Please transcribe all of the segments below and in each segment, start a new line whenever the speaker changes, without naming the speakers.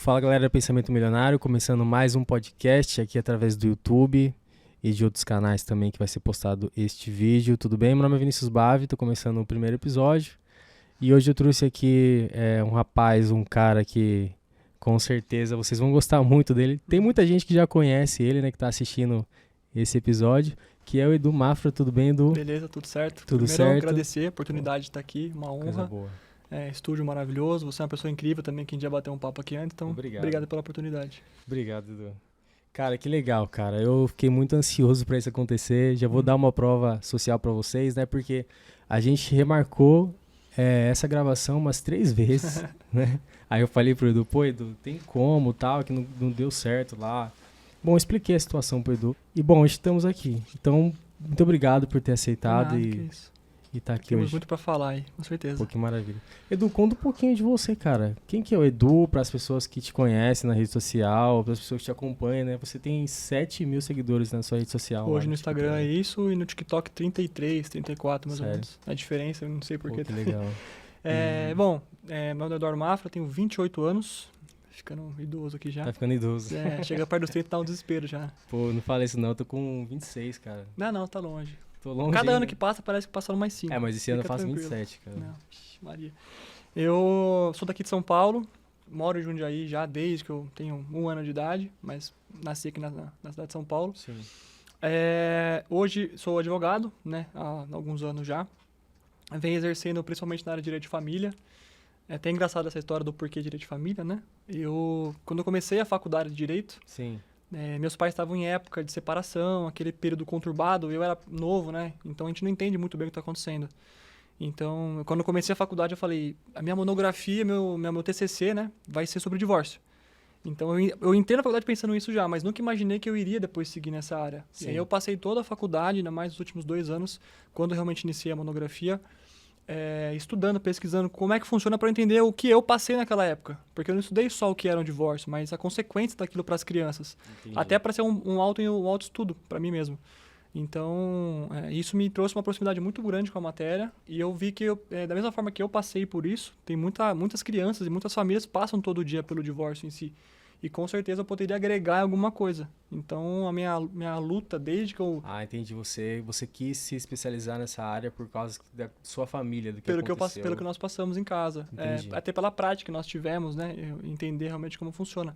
Fala galera do Pensamento Milionário, começando mais um podcast aqui através do YouTube e de outros canais também que vai ser postado este vídeo. Tudo bem? Meu nome é Vinícius Bavi, tô começando o primeiro episódio e hoje eu trouxe aqui um rapaz, um cara que com certeza vocês vão gostar muito dele. Tem muita gente que já conhece ele, né, que tá assistindo esse episódio, que é o Edu Mafra. Tudo bem, Edu?
Beleza, tudo certo.
Tudo
Primeiro,
certo?
agradecer a oportunidade de estar aqui, uma
Coisa
honra.
boa.
Estúdio maravilhoso, você é uma pessoa incrível também, que a gente já bateu um papo aqui antes, então obrigado pela oportunidade.
Obrigado, Edu. Cara, que legal, cara. Eu fiquei muito ansioso pra isso acontecer. Já vou dar uma prova social pra vocês, né? Porque a gente remarcou essa gravação umas 3 vezes, né? Aí eu falei pro Edu, pô, Edu, tem como, tal, que não deu certo lá. Bom, eu expliquei a situação pro Edu. E, bom, hoje estamos aqui. Então, muito obrigado por ter aceitado e tá aqui
Temos
hoje.
muito pra falar aí, com certeza.
Pô, que maravilha. Edu, conta um pouquinho de você, cara. Quem que é o Edu, para as pessoas que te conhecem na rede social, para as pessoas que te acompanham, né? Você tem 7 mil seguidores na sua rede social.
Hoje
lá,
no Instagram é isso e no TikTok 33, 34 mais
Sério?
ou menos. A diferença, eu não sei porquê.
Que legal.
Bom, meu nome é Eduardo Mafra, tenho 28 anos, ficando idoso aqui já.
Tá ficando idoso.
Chega perto dos 30 e dá um desespero já.
Pô, não fala isso não, eu tô com 26, cara.
Não, tá longe.
Tô longe.
Cada
ainda.
ano que passa parece que passaram mais 5.
Mas esse ano eu
Fica
faço
tranquilo.
27, cara.
Não, Maria. Eu sou daqui de São Paulo, moro em Jundiaí já desde que eu tenho 1 ano de idade, mas nasci aqui na cidade de São Paulo.
Sim.
Hoje sou advogado, né, há alguns anos já. Venho exercendo principalmente na área de direito de família. É até engraçado essa história do porquê direito de família, né? Quando eu comecei a faculdade de direito,
Sim.
meus pais estavam em época de separação, aquele período conturbado, eu era novo, né? Então a gente não entende muito bem o que está acontecendo. Então, quando eu comecei a faculdade, eu falei, a minha monografia, meu TCC, né, vai ser sobre divórcio. Então eu entrei na faculdade pensando nisso já, mas nunca imaginei que eu iria depois seguir nessa área.
Sim.
E aí eu passei toda a faculdade, ainda mais nos últimos 2 anos, quando eu realmente iniciei a monografia, estudando, pesquisando como é que funciona para entender o que eu passei naquela época. Porque eu não estudei só o que era um divórcio, mas a consequência daquilo para as crianças.
Entendi.
Até para ser um autoestudo para mim mesmo. Então, isso me trouxe uma proximidade muito grande com a matéria. E eu vi que, da mesma forma que eu passei por isso, tem muitas crianças e muitas famílias passam todo dia pelo divórcio em si. E com certeza eu poderia agregar alguma coisa. Então, a minha luta desde que eu...
Entendi. Você quis se especializar nessa área por causa da sua família, do que
pelo
aconteceu.
pelo que nós passamos em casa.
Entendi.
Até pela prática que nós tivemos, né? Entender realmente como funciona.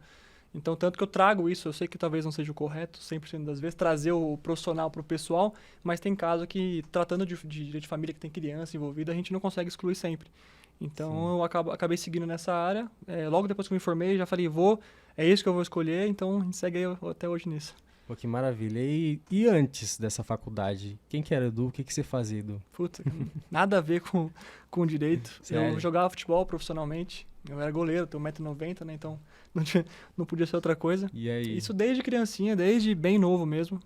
Então, tanto que eu trago isso, eu sei que talvez não seja o correto 100% das vezes, trazer o profissional para o pessoal, mas tem caso que, tratando de direito de família que tem criança envolvida, a gente não consegue excluir sempre. Então,
Sim.
eu acabei seguindo nessa área. Logo depois que eu me formei, já falei, é isso que eu vou escolher, então a gente segue aí até hoje nisso.
Pô, que maravilha. E antes dessa faculdade, quem que era Edu? O que você fazia, Edu?
Puta, nada a ver com direito.
Sério?
Eu jogava futebol profissionalmente, eu era goleiro, tenho 1,90 m, né, então não podia ser outra coisa.
E aí?
Isso desde criancinha, desde bem novo mesmo.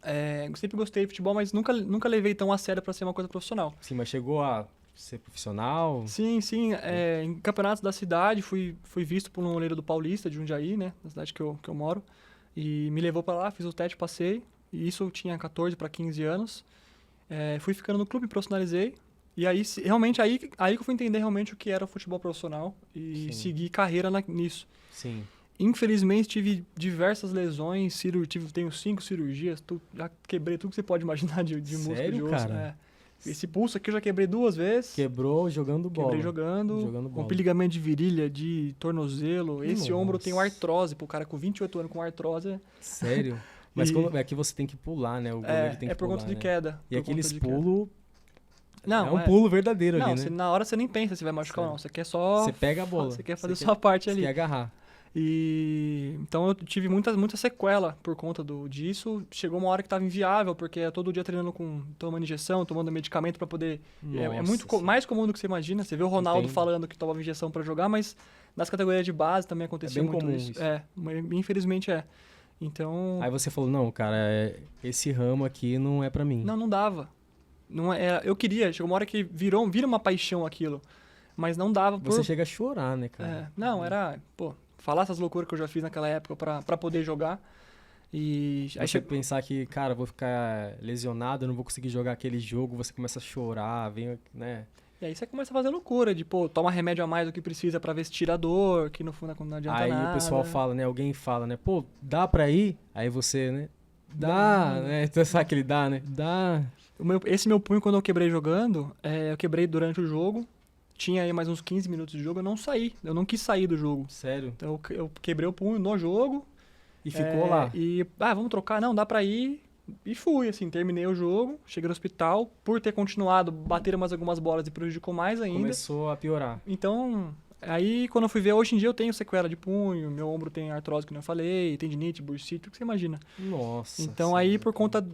Eu sempre gostei de futebol, mas nunca levei tão a sério para ser uma coisa profissional.
Sim, mas chegou a ser profissional?
Sim. Em campeonatos da cidade, fui visto por um olheiro do Paulista, de Jundiaí, né? Na cidade que eu moro. E me levou para lá, fiz o teste, passei. E isso eu tinha 14 para 15 anos. Fui ficando no clube, profissionalizei. E aí, realmente, aí que eu fui entender realmente o que era o futebol profissional. E
Sim.
seguir carreira nisso.
Sim.
Infelizmente, tive diversas lesões, tenho 5 cirurgias, já quebrei tudo que você pode imaginar de músculo
Sério,
de osso.
cara?
Esse pulso aqui eu já quebrei 2 vezes.
Quebrou jogando bola.
Quebrei jogando
bola.
rompi ligamento de virilha, de tornozelo. Esse
Nossa.
ombro eu tenho artrose. Pro cara com 28 anos com artrose.
Sério? Mas aqui você tem que pular, né? O goleiro tem que
por
pular,
conta de
né?
queda.
E
por
aqueles
conta de queda.
pulos...
Não,
é um pulo verdadeiro
não,
ali, né?
na hora você nem pensa se vai machucar ou não. Você quer só...
Você pega a bola.
Você quer fazer sua parte ali.
Você quer agarrar.
Então eu tive muita sequela por conta disso. Chegou uma hora que estava inviável, porque é todo dia treinando tomando injeção, tomando medicamento para poder... É muito mais comum do que você imagina. Você vê o Ronaldo falando que tomava injeção para jogar, mas nas categorias de base também acontecia muito
comum
isso. Infelizmente é. Então...
Aí você falou, não, cara, esse ramo aqui não é pra mim.
Não dava. Eu queria, chegou uma hora que vira uma paixão aquilo. Mas não dava
Você chega a chorar, né, cara?
Falar essas loucuras que eu já fiz naquela época pra poder jogar. E aí
você pensar que, cara, vou ficar lesionado, eu não vou conseguir jogar aquele jogo, você começa a chorar, vem, né?
E aí você começa a fazer loucura, de, pô, toma remédio a mais do que precisa pra ver se tira a dor, que no fundo não adianta
Aí
nada.
o pessoal fala, né? Alguém fala, né? Pô, dá pra ir? Aí você, né? Dá, né? Você sabe que ele dá, né? Dá.
Esse meu punho, quando eu quebrei jogando, eu quebrei durante o jogo. Tinha aí mais uns 15 minutos de jogo, eu não saí. Eu não quis sair do jogo.
Sério?
Então eu quebrei o punho no jogo.
E ficou lá.
E, vamos trocar? Não, dá pra ir. E fui, assim, terminei o jogo, cheguei no hospital. Por ter continuado, bateram mais algumas bolas e prejudicou mais ainda.
Começou a piorar.
Então, aí quando eu fui ver, hoje em dia eu tenho sequela de punho, meu ombro tem artrose, que eu falei, tendinite, bursite, tudo que você imagina.
Nossa.
Então aí, por conta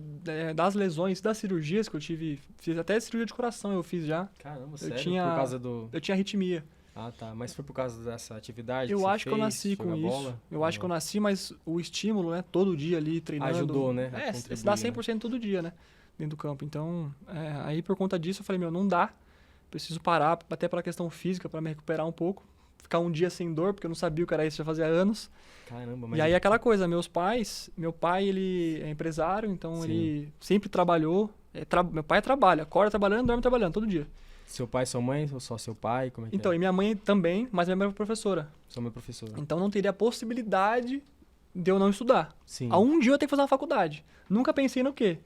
das lesões, das cirurgias que eu tive, fiz até cirurgia de coração eu fiz já.
Caramba,
Eu
sério?
tinha,
Por causa do...
Eu tinha arritmia.
Ah, tá. Mas foi por causa dessa atividade
Eu
que
acho
você
que eu
fez,
nasci com
jogar
isso.
bola?
Eu acho que eu nasci, mas o estímulo, né, todo dia ali treinando...
Ajudou, né? a
Você
contribuir,
dá
né?
100% todo dia, né, dentro do campo. Então, aí por conta disso eu falei, não dá. Preciso parar, até pela questão física, para me recuperar um pouco. Ficar um dia sem dor, porque eu não sabia o que era isso, já fazia anos.
Caramba, mas...
E aí aquela coisa, meu pai, ele é empresário, então
Sim.
ele sempre trabalhou. Meu pai trabalha, acorda trabalhando, dorme trabalhando, todo dia.
Seu pai e sua mãe, ou só seu pai? Como é que
Então,
é?
e minha mãe também, mas minha mãe é professora.
Sou meu professor.
Então não teria possibilidade de eu não estudar.
Sim.
A um dia eu ia ter que fazer uma faculdade. Nunca pensei no quê.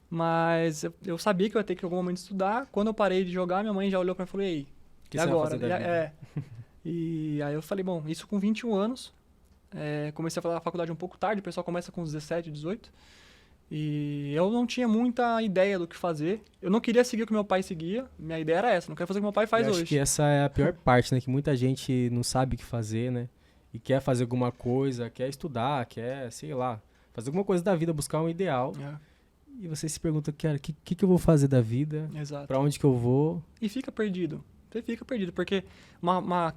Mas eu sabia que eu ia ter que em algum momento estudar. Quando eu parei de jogar, minha mãe já olhou pra mim e falou, ei,
O que
e
você vai
agora?
fazer da vida?
E aí eu falei, bom, isso com 21 anos. Comecei a fazer a faculdade um pouco tarde, o pessoal começa com uns 17, 18. E eu não tinha muita ideia do que fazer. Eu não queria seguir o que meu pai seguia. Minha ideia era essa, não quero fazer o que meu pai faz
Eu
hoje.
acho que essa é a pior parte, né? Que muita gente não sabe o que fazer, né? E quer fazer alguma coisa, quer estudar, quer, sei lá, fazer alguma coisa da vida, buscar um ideal. E você se pergunta, cara, o que eu vou fazer da vida?
Exato.
Pra onde que eu vou?
E fica perdido. Você fica perdido, porque uma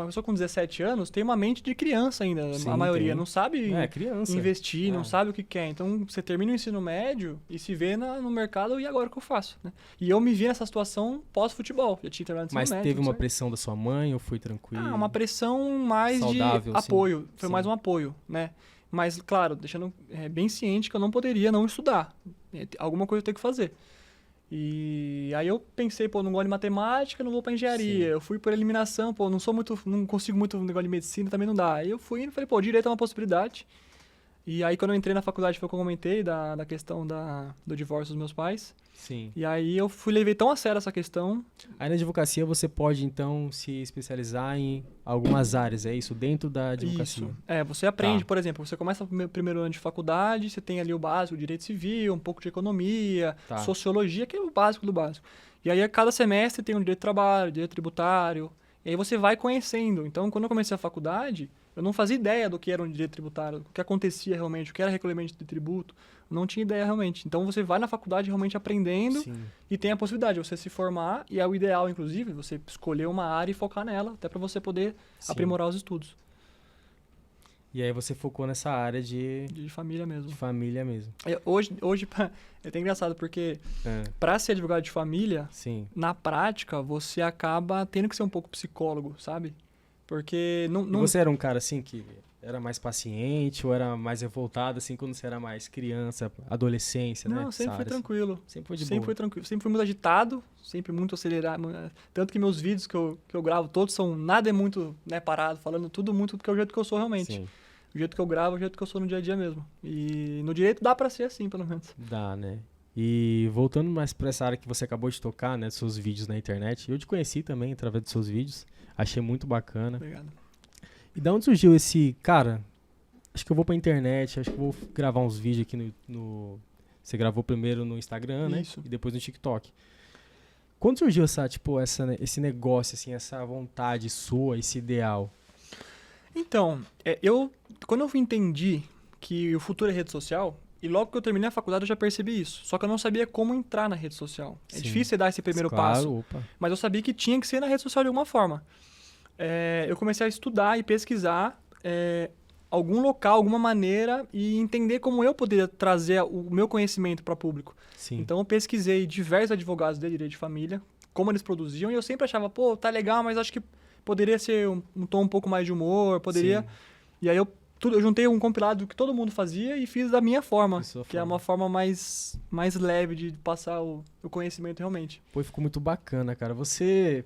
pessoa com 17 anos tem uma mente de criança ainda,
Sim,
a maioria.
tem.
Não sabe
Criança.
investir, não sabe o que quer. Então, você termina o ensino médio e se vê no mercado, e agora o que eu faço? Né? E eu me vi nessa situação pós-futebol. Já tinha terminado o ensino
Mas
médio.
teve uma
certo?
pressão da sua mãe ou foi tranquilo?
Uma pressão mais
Saudável,
de apoio. Foi
sim.
mais um apoio, né? Mas, claro, deixando bem ciente que eu não poderia não estudar. Alguma coisa eu tenho que fazer. E aí eu pensei, não gosto de matemática, não vou pra engenharia.
Sim.
Eu fui por eliminação, não consigo muito um negócio de medicina, também não dá. Aí eu fui e falei, direito é uma possibilidade. E aí quando eu entrei na faculdade foi o que eu comentei, da questão do divórcio dos meus pais.
Sim.
E aí eu levei tão a sério essa questão.
Aí na advocacia você pode, então, se especializar em algumas áreas, é isso? Dentro da advocacia?
Isso. Você aprende,
Tá.
Por exemplo, você começa no primeiro ano de faculdade, você tem ali o básico, direito civil, um pouco de economia,
Tá.
sociologia, que é o básico do básico. E aí a cada semestre tem um direito de trabalho, direito tributário, e aí você vai conhecendo. Então, quando eu comecei a faculdade, eu não fazia ideia do que era um direito tributário, do que acontecia realmente, o que era recolhimento de tributo. Eu não tinha ideia realmente. Então, você vai na faculdade realmente aprendendo.
Sim.
E tem a possibilidade de você se formar, e é o ideal, inclusive, você escolher uma área e focar nela, até para você poder
Sim.
aprimorar os estudos.
E aí você focou nessa área de
De família mesmo.
família mesmo.
Hoje é até engraçado, porque
É,
para ser advogado de família,
sim.
na prática, você acaba tendo que ser um pouco psicólogo, sabe? Porque
E você era um cara assim que era mais paciente ou era mais revoltado assim quando você era mais criança, adolescência, né?
Não, sempre
Essa
foi
área,
tranquilo.
Sempre foi de
Sempre
boa.
fui tranquilo. Sempre fui muito agitado, sempre muito acelerado. Tanto que meus vídeos que eu gravo todos são... Nada é muito parado, falando tudo muito do que é o jeito que eu sou realmente.
Sim.
O jeito que eu gravo é o jeito que eu sou no dia a dia mesmo. E no direito dá pra ser assim, pelo menos.
Dá, né? E voltando mais pra essa área que você acabou de tocar, né? Dos seus vídeos na internet. Eu te conheci também através dos seus vídeos. Achei muito bacana.
Obrigado.
E da onde surgiu esse... Cara, acho que eu vou pra internet, acho que eu vou gravar uns vídeos aqui no... Você gravou primeiro no Instagram, né?
Isso.
E depois no TikTok. Quando surgiu esse negócio, assim, essa vontade sua, esse ideal?
Então, quando eu entendi que o futuro é rede social, e logo que eu terminei a faculdade eu já percebi isso. Só que eu não sabia como entrar na rede social. É
Sim.
difícil você dar esse primeiro
Claro,
passo.
opa.
Mas eu sabia que tinha que ser na rede social de alguma forma. Eu comecei a estudar e pesquisar algum local, alguma maneira, e entender como eu poderia trazer o meu conhecimento para o público.
Sim.
Então eu pesquisei diversos advogados de direito de família, como eles produziam, e eu sempre achava, tá legal, mas acho que poderia ser um tom um pouco mais de humor, poderia...
Sim.
E aí eu tudo, eu juntei um compilado que todo mundo fazia e fiz da minha forma, que é uma forma mais leve de passar o conhecimento realmente.
Pô, ficou muito bacana, cara. Você,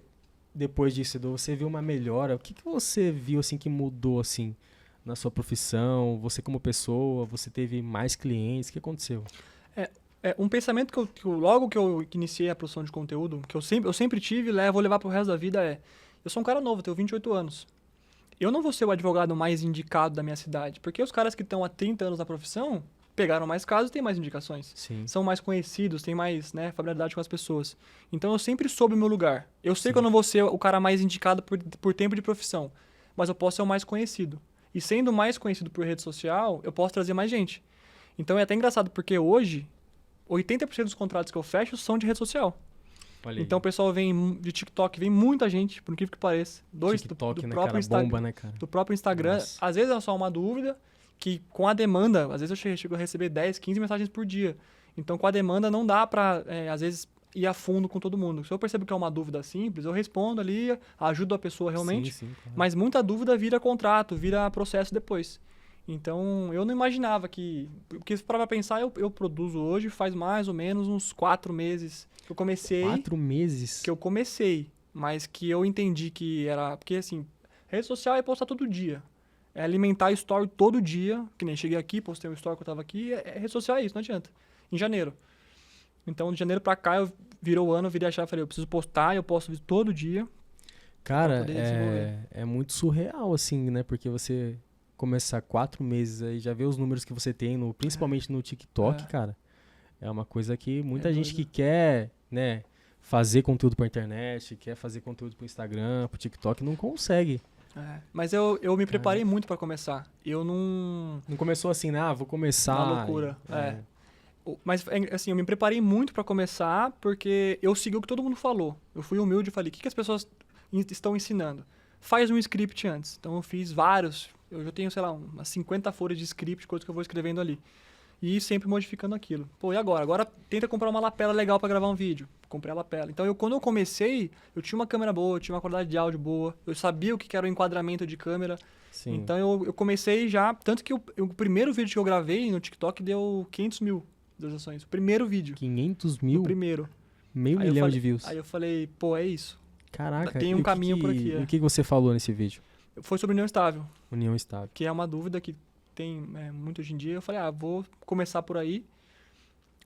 depois disso, Edu, você viu uma melhora? O que que você viu, assim, que mudou, assim, na sua profissão? Você como pessoa, você teve mais clientes? O que aconteceu?
Um pensamento logo que eu iniciei a produção de conteúdo, que eu sempre tive e vou levar pro resto da vida eu sou um cara novo, tenho 28 anos. Eu não vou ser o advogado mais indicado da minha cidade, porque os caras que estão há 30 anos na profissão pegaram mais casos e têm mais indicações.
Sim.
São mais conhecidos, têm mais, né, familiaridade com as pessoas. Então eu sempre soube o meu lugar. Eu sei que eu não vou ser o cara mais indicado por tempo de profissão, mas eu posso ser o mais conhecido. E sendo mais conhecido por rede social, eu posso trazer mais gente. Então é até engraçado, porque hoje 80% dos contratos que eu fecho são de rede social.
Olha
Então
aí.
o pessoal vem de TikTok, vem muita gente, por incrível que pareça.
TikTok,
do
né,
próprio
cara?
Instagram.
Bomba, né, cara?
Do próprio Instagram.
Nossa.
Às vezes é só uma dúvida, que com a demanda, às vezes eu chego a receber 10, 15 mensagens por dia. Então com a demanda não dá pra, às vezes, ir a fundo com todo mundo. Se eu percebo que é uma dúvida simples, eu respondo ali, ajudo a pessoa realmente.
Sim, claro.
Mas muita dúvida vira contrato, vira processo depois. Então, eu não imaginava que... Porque, para pensar, eu produzo hoje faz mais ou menos uns 4 meses que eu comecei.
4 meses?
Que eu comecei, mas que eu entendi que era... Porque, assim, rede social é postar todo dia. É alimentar story todo dia. Que nem cheguei aqui, postei um story que eu tava aqui. Rede social é isso, não adianta. Em janeiro. Então, de janeiro pra cá, virou o ano, eu virei a chave e falei, eu preciso postar, eu posto vídeo todo dia.
Cara, é muito surreal, assim, né? Porque você começar 4 meses aí, já vê os números que você tem, principalmente no TikTok, cara. É uma coisa que muita gente que quer, né, fazer conteúdo pra internet, quer fazer conteúdo pro Instagram, pro TikTok, não consegue.
Mas eu me preparei muito pra começar. Eu não...
Não começou assim, né? Vou começar...
Uma loucura, Mas, assim, eu me preparei muito pra começar porque eu segui o que todo mundo falou. Eu fui humilde e falei, o que as pessoas estão ensinando? Faz um script antes. Então eu fiz vários. Eu já tenho, sei lá, umas 50 folhas de script, coisas que eu vou escrevendo ali. E sempre modificando aquilo. Pô, e agora? Agora tenta comprar uma lapela legal pra gravar um vídeo. Comprei a lapela. Então quando eu comecei, eu tinha uma câmera boa, eu tinha uma qualidade de áudio boa. Eu sabia o que era o enquadramento de câmera.
Sim.
Então eu comecei já... Tanto que o primeiro vídeo que eu gravei no TikTok deu 500 mil visualizações. O primeiro vídeo.
500 mil?
O primeiro.
Meio milhão de views.
Aí eu falei, pô, é isso.
Caraca.
Tem um caminho por aqui.
E o que você falou nesse vídeo?
Foi sobre união estável.
União estável.
Que é uma dúvida que tem muito hoje em dia. Eu falei, vou começar por aí.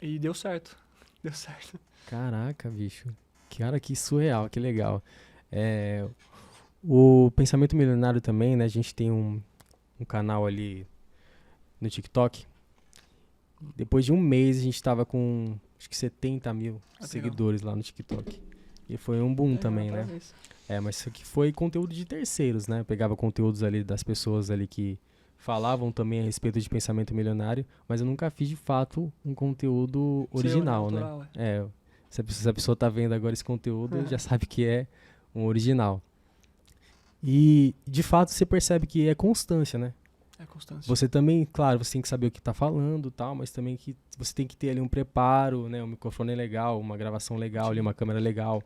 E deu certo. Deu certo.
Caraca, bicho. Cara, que surreal, que legal. O Pensamento Milionário também, né? A gente tem um canal ali no TikTok. Depois de um mês a gente tava com acho que 70 mil seguidores lá no TikTok. E foi um boom também, né? Mas isso aqui foi conteúdo de terceiros, né? Eu pegava conteúdos ali das pessoas ali que falavam também a respeito de pensamento milionário, mas eu nunca fiz de fato um conteúdo original, né? Se a pessoa tá vendo agora esse conteúdo, já sabe que é um original. E de fato você percebe que é constância, né?
É constância.
Você também, claro, você tem que saber o que tá falando e tal, mas também que você tem que ter ali um preparo, né? Um microfone legal, uma gravação legal, ali, uma câmera legal,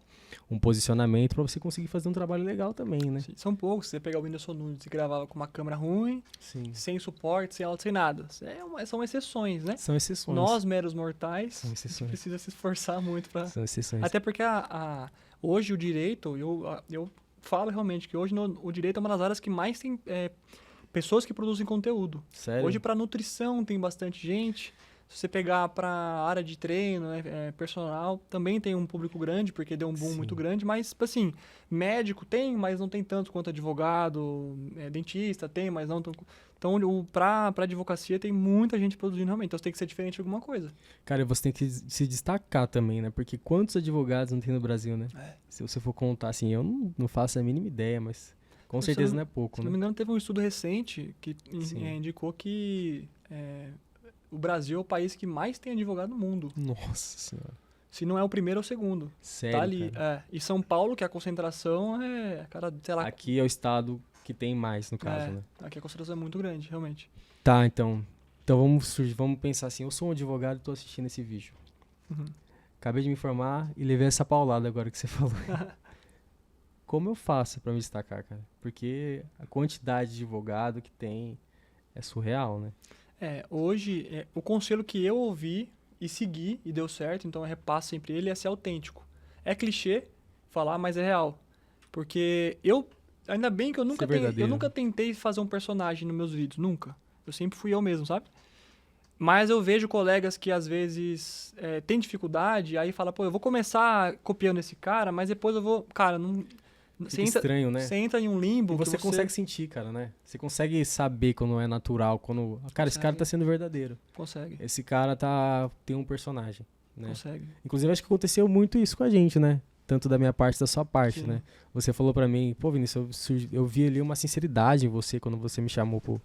um posicionamento pra você conseguir fazer um trabalho legal também, né?
Sim, são poucos. Você pegar o Whindersson Nunes e gravava com uma câmera ruim, sem suporte, sem áudio, sem nada. São exceções, né?
São exceções.
Nós, meros mortais,
são exceções.
A gente precisa se esforçar muito pra...
São exceções.
Até porque hoje o direito, eu falo realmente que hoje o direito é uma das áreas que mais tem... pessoas que produzem conteúdo.
Sério?
Hoje, para nutrição, tem bastante gente. Se você pegar para área de treino, personal, também tem um público grande, porque deu um boom muito grande. Mas, assim, médico tem, mas não tem tanto quanto advogado. Dentista tem, mas não tanto. Então, para advocacia, tem muita gente produzindo realmente. Então, você tem que ser diferente de alguma coisa.
Cara, e você tem que se destacar também, né? Porque quantos advogados não tem no Brasil, né? Se você for contar, assim, eu não faço a mínima ideia, mas... Com certeza não é pouco,
né? Se não me engano, teve um estudo recente que indicou que o Brasil é o país que mais tem advogado no mundo.
Nossa Senhora.
Se não é o primeiro, é o segundo.
Sério,
tá ali. E São Paulo, que a concentração sei lá...
Aqui é o estado que tem mais, no caso, né?
Aqui a concentração é muito grande, realmente.
Tá, então vamos pensar assim, eu sou um advogado e tô assistindo esse vídeo. Acabei de me informar e levei essa paulada agora que você falou. Como eu faço pra me destacar, cara? Porque a quantidade de advogado que tem é surreal, né?
Hoje, o conselho que eu ouvi e segui e deu certo, então eu repasso sempre ele, é ser autêntico. É clichê falar, mas é real. Porque ainda bem que
Ser
eu
verdadeiro.
nunca tentei fazer um personagem nos meus vídeos, nunca. Eu sempre fui eu mesmo, sabe? Mas eu vejo colegas que às vezes têm dificuldade, aí fala, pô, eu vou começar copiando esse cara, mas depois eu vou. Cara, não.
Fica estranho, né?
Você entra em um limbo.
E você
que
consegue sentir, cara, né? Você consegue saber quando é natural, quando... Cara, esse cara tá sendo verdadeiro.
Consegue.
Esse cara tem um personagem, né?
Consegue.
Inclusive, acho que aconteceu muito isso com a gente, né? Tanto da minha parte, da sua parte,
Sim.
né? Você falou pra mim, pô, Vinícius, eu vi ali uma sinceridade em você quando você me chamou pro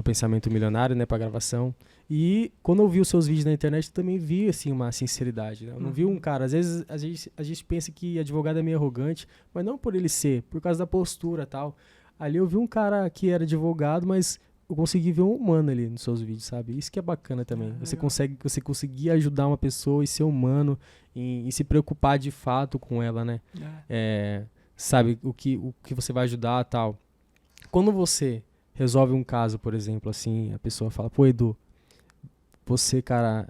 Pensamento Milionário, né? Pra gravação. E quando eu vi os seus vídeos na internet, eu também vi, assim, uma sinceridade, né? Eu não vi um cara... Às vezes a gente pensa que advogado é meio arrogante, mas não por ele ser, por causa da postura e tal. Ali eu vi um cara que era advogado, mas eu consegui ver um humano ali nos seus vídeos, sabe? Isso que é bacana também. Você conseguir ajudar uma pessoa e ser humano e se preocupar de fato com ela, né? Sabe, o que você vai ajudar e tal. Quando você resolve um caso, por exemplo, assim, a pessoa fala, pô, Edu, você, cara,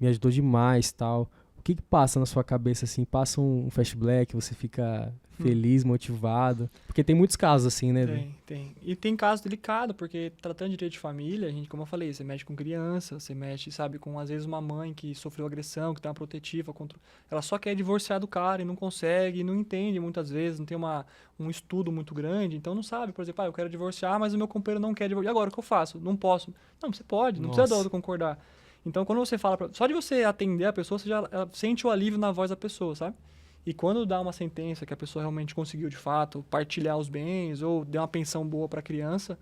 me ajudou demais, tal. O que passa na sua cabeça, assim? Passa um flashback, você fica feliz, motivado? Porque tem muitos casos assim, né?
Tem. E tem casos delicados, porque tratando de direito de família, a gente, como eu falei, você mexe com criança, você mexe, sabe, com às vezes uma mãe que sofreu agressão, que tem uma protetiva contra... Ela só quer divorciar do cara e não consegue, não entende muitas vezes, não tem um estudo muito grande, então não sabe, por exemplo, eu quero divorciar, mas o meu companheiro não quer divorciar. E agora, o que eu faço? Não posso. Não, você pode, não precisa do outro concordar. Então, quando você fala... Só de você atender a pessoa, você já sente o alívio na voz da pessoa, sabe? E quando dá uma sentença que a pessoa realmente conseguiu, de fato, partilhar os bens ou deu uma pensão boa para a criança,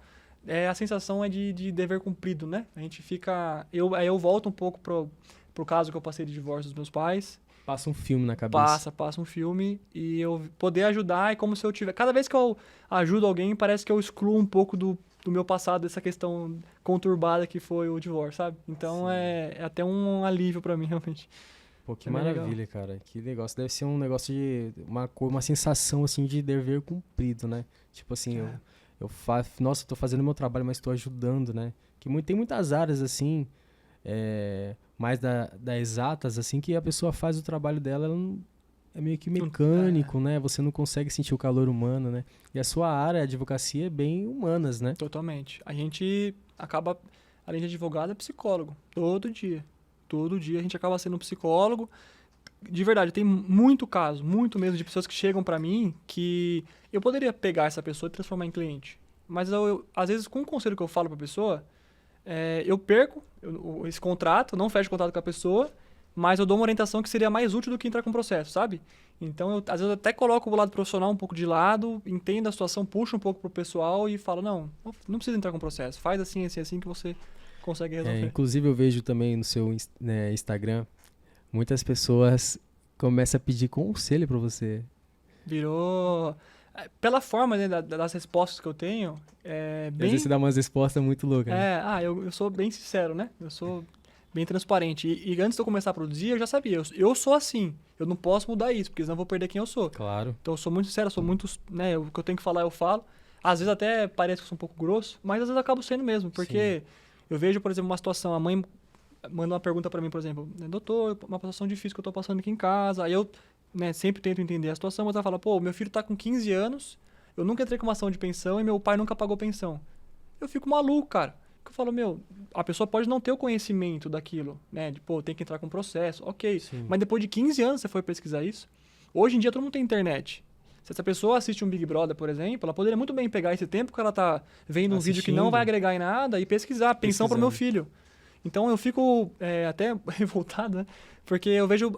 a sensação é de dever cumprido, né? A gente fica... Aí eu volto um pouco pro caso que eu passei de divórcio dos meus pais.
Passa um filme na cabeça.
Passa um filme e eu poder ajudar é como se eu tivesse... Cada vez que eu ajudo alguém, parece que eu excluo um pouco do meu passado, dessa questão conturbada que foi o divórcio, sabe? Então é até um alívio para mim, realmente.
Pô, que maravilha, cara. Que negócio. Deve ser um negócio de... Uma sensação, assim, de dever cumprido, né? Tipo assim, eu faço... Nossa, eu tô fazendo meu trabalho, mas tô ajudando, né? Tem muitas áreas, assim, mais da exatas, assim, que a pessoa faz o trabalho dela, ela não... É meio que mecânico, né? Você não consegue sentir o calor humano, né? E a sua área, a advocacia, é bem humanas, né?
Totalmente. A gente acaba, além de advogado, é psicólogo. Todo dia. Todo dia a gente acaba sendo um psicólogo. De verdade, tem muito caso, muito mesmo, de pessoas que chegam pra mim que eu poderia pegar essa pessoa e transformar em cliente. Mas às vezes, com o conselho que eu falo pra pessoa, eu perco esse contrato, não fecho contato com a pessoa, mas eu dou uma orientação que seria mais útil do que entrar com o processo, sabe? Então, às vezes eu até coloco o lado profissional um pouco de lado, entendo a situação, puxo um pouco pro pessoal e falo, não precisa entrar com o processo, faz assim, assim, assim que você consegue resolver.
Inclusive, eu vejo também no seu Instagram, muitas pessoas começam a pedir conselho pra você.
Virou... Pela forma, né, das respostas que eu tenho,
Às vezes você dá umas respostas muito loucas, né?
Eu sou bem sincero, né? Eu sou bem transparente. E antes de eu começar a produzir, eu já sabia. Eu sou assim. Eu não posso mudar isso, porque senão eu vou perder quem eu sou.
Claro.
Então eu sou muito sincero, eu sou muito... Né, o que eu tenho que falar, eu falo. Às vezes até parece que eu sou um pouco grosso, mas às vezes eu acabo sendo mesmo. Porque eu vejo, por exemplo, uma situação, a mãe manda uma pergunta pra mim, por exemplo, doutor, uma situação difícil que eu tô passando aqui em casa. Aí eu sempre tento entender a situação, mas ela fala, pô, meu filho tá com 15 anos, eu nunca entrei com uma ação de pensão e meu pai nunca pagou pensão. Eu fico maluco, cara. Eu falo, a pessoa pode não ter o conhecimento daquilo, né? De, tem que entrar com processo, ok.
Sim.
Mas depois de 15 anos você foi pesquisar isso. Hoje em dia todo mundo tem internet. Se essa pessoa assiste um Big Brother, por exemplo, ela poderia muito bem pegar esse tempo que ela tá vendo um vídeo que não vai agregar em nada e pesquisar pensão pro meu filho. Então eu fico até revoltado, né? Porque eu vejo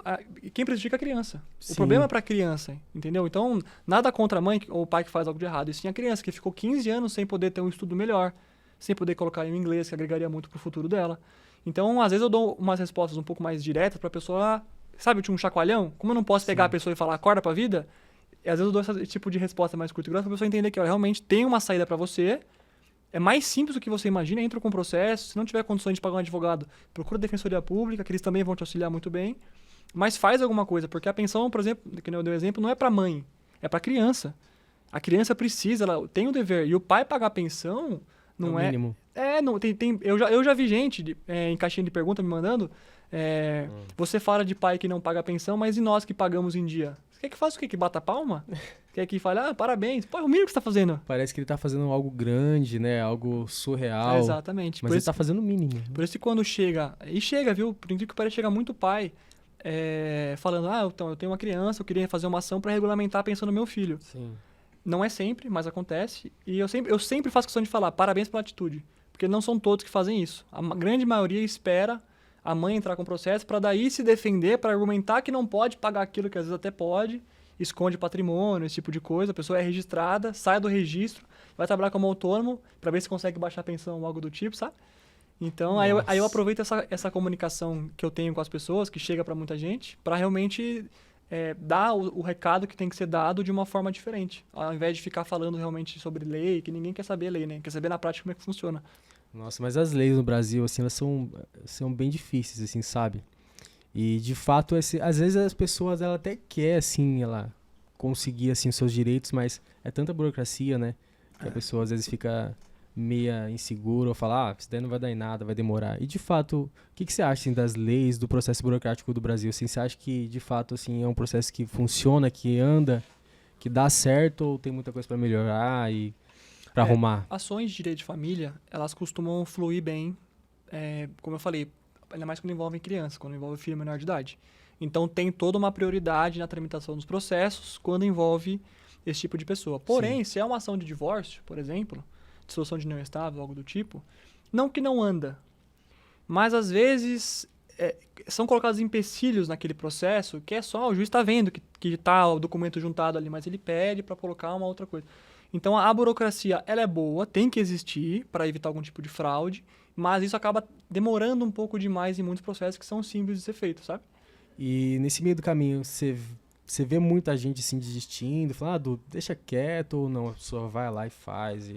quem prejudica a criança.
Sim.
O problema é pra criança, entendeu? Então, nada contra a mãe ou o pai que faz algo de errado. E sim a criança que ficou 15 anos sem poder ter um estudo melhor, sem poder colocar em inglês, que agregaria muito pro futuro dela. Então, às vezes eu dou umas respostas um pouco mais diretas pra pessoa, sabe, um chacoalhão? Como eu não posso pegar a pessoa e falar, acorda pra vida, às vezes eu dou esse tipo de resposta mais curta e grossa pra pessoa entender que, olha, realmente tem uma saída pra você. É mais simples do que você imagina, entra com o processo, se não tiver condições de pagar um advogado, procura a Defensoria Pública, que eles também vão te auxiliar muito bem, mas faz alguma coisa, porque a pensão, por exemplo, que eu dei o exemplo, não é para mãe, é para criança. A criança precisa, ela tem o dever, e o pai pagar a pensão Não
o
é.
mínimo.
Não, eu já vi gente em caixinha de pergunta me mandando. Você fala de pai que não paga pensão, mas e nós que pagamos em dia? Você quer que faça o quê? Que bata palma? Quer que fale, parabéns? Pô, é o mínimo que você tá fazendo.
Parece que ele tá fazendo algo grande, né? Algo surreal.
Exatamente.
Mas ele tá fazendo o mínimo.
Por isso que quando chega, e chega, viu? Por incrível que pareça, chega muito pai falando, então, eu tenho uma criança, eu queria fazer uma ação para regulamentar a pensão do meu filho.
Sim.
Não é sempre, mas acontece. E eu sempre faço questão de falar, parabéns pela atitude. Porque não são todos que fazem isso. A grande maioria espera a mãe entrar com o processo para daí se defender, para argumentar que não pode pagar aquilo que às vezes até pode, esconde patrimônio, esse tipo de coisa. A pessoa é registrada, sai do registro, vai trabalhar como autônomo para ver se consegue baixar a pensão ou algo do tipo, sabe? Então, aí eu aproveito essa comunicação que eu tenho com as pessoas, que chega para muita gente, para realmente dar o recado que tem que ser dado de uma forma diferente. Ao invés de ficar falando realmente sobre lei, que ninguém quer saber lei, né? Quer saber na prática como é que funciona.
Nossa, mas as leis no Brasil, assim, elas são bem difíceis, assim, sabe? E, de fato, às vezes as pessoas, ela até quer, assim, ela conseguir, assim, os seus direitos, mas é tanta burocracia, né? Que a pessoa, às vezes, fica meia insegura ou fala, isso daí não vai dar em nada, vai demorar. E, de fato, o que você acha, assim, das leis, do processo burocrático do Brasil? Assim, você acha que, de fato, assim, é um processo que funciona, que anda, que dá certo, ou tem muita coisa para melhorar e para arrumar?
Ações de direito de família, elas costumam fluir bem, como eu falei, ainda mais quando envolvem crianças, quando envolve filho menor de idade. Então, tem toda uma prioridade na tramitação dos processos quando envolve esse tipo de pessoa. Porém, se é uma ação de divórcio, por exemplo, dissolução de união estável, algo do tipo, não que não anda, mas às vezes são colocados empecilhos naquele processo que é só, o juiz está vendo que está o documento juntado ali, mas ele pede para colocar uma outra coisa. Então, a burocracia, ela é boa, tem que existir para evitar algum tipo de fraude, mas isso acaba demorando um pouco demais em muitos processos que são simples de ser feitos, sabe?
E nesse meio do caminho, você vê muita gente assim desistindo, falando, deixa quieto, ou não, a pessoa vai lá e faz.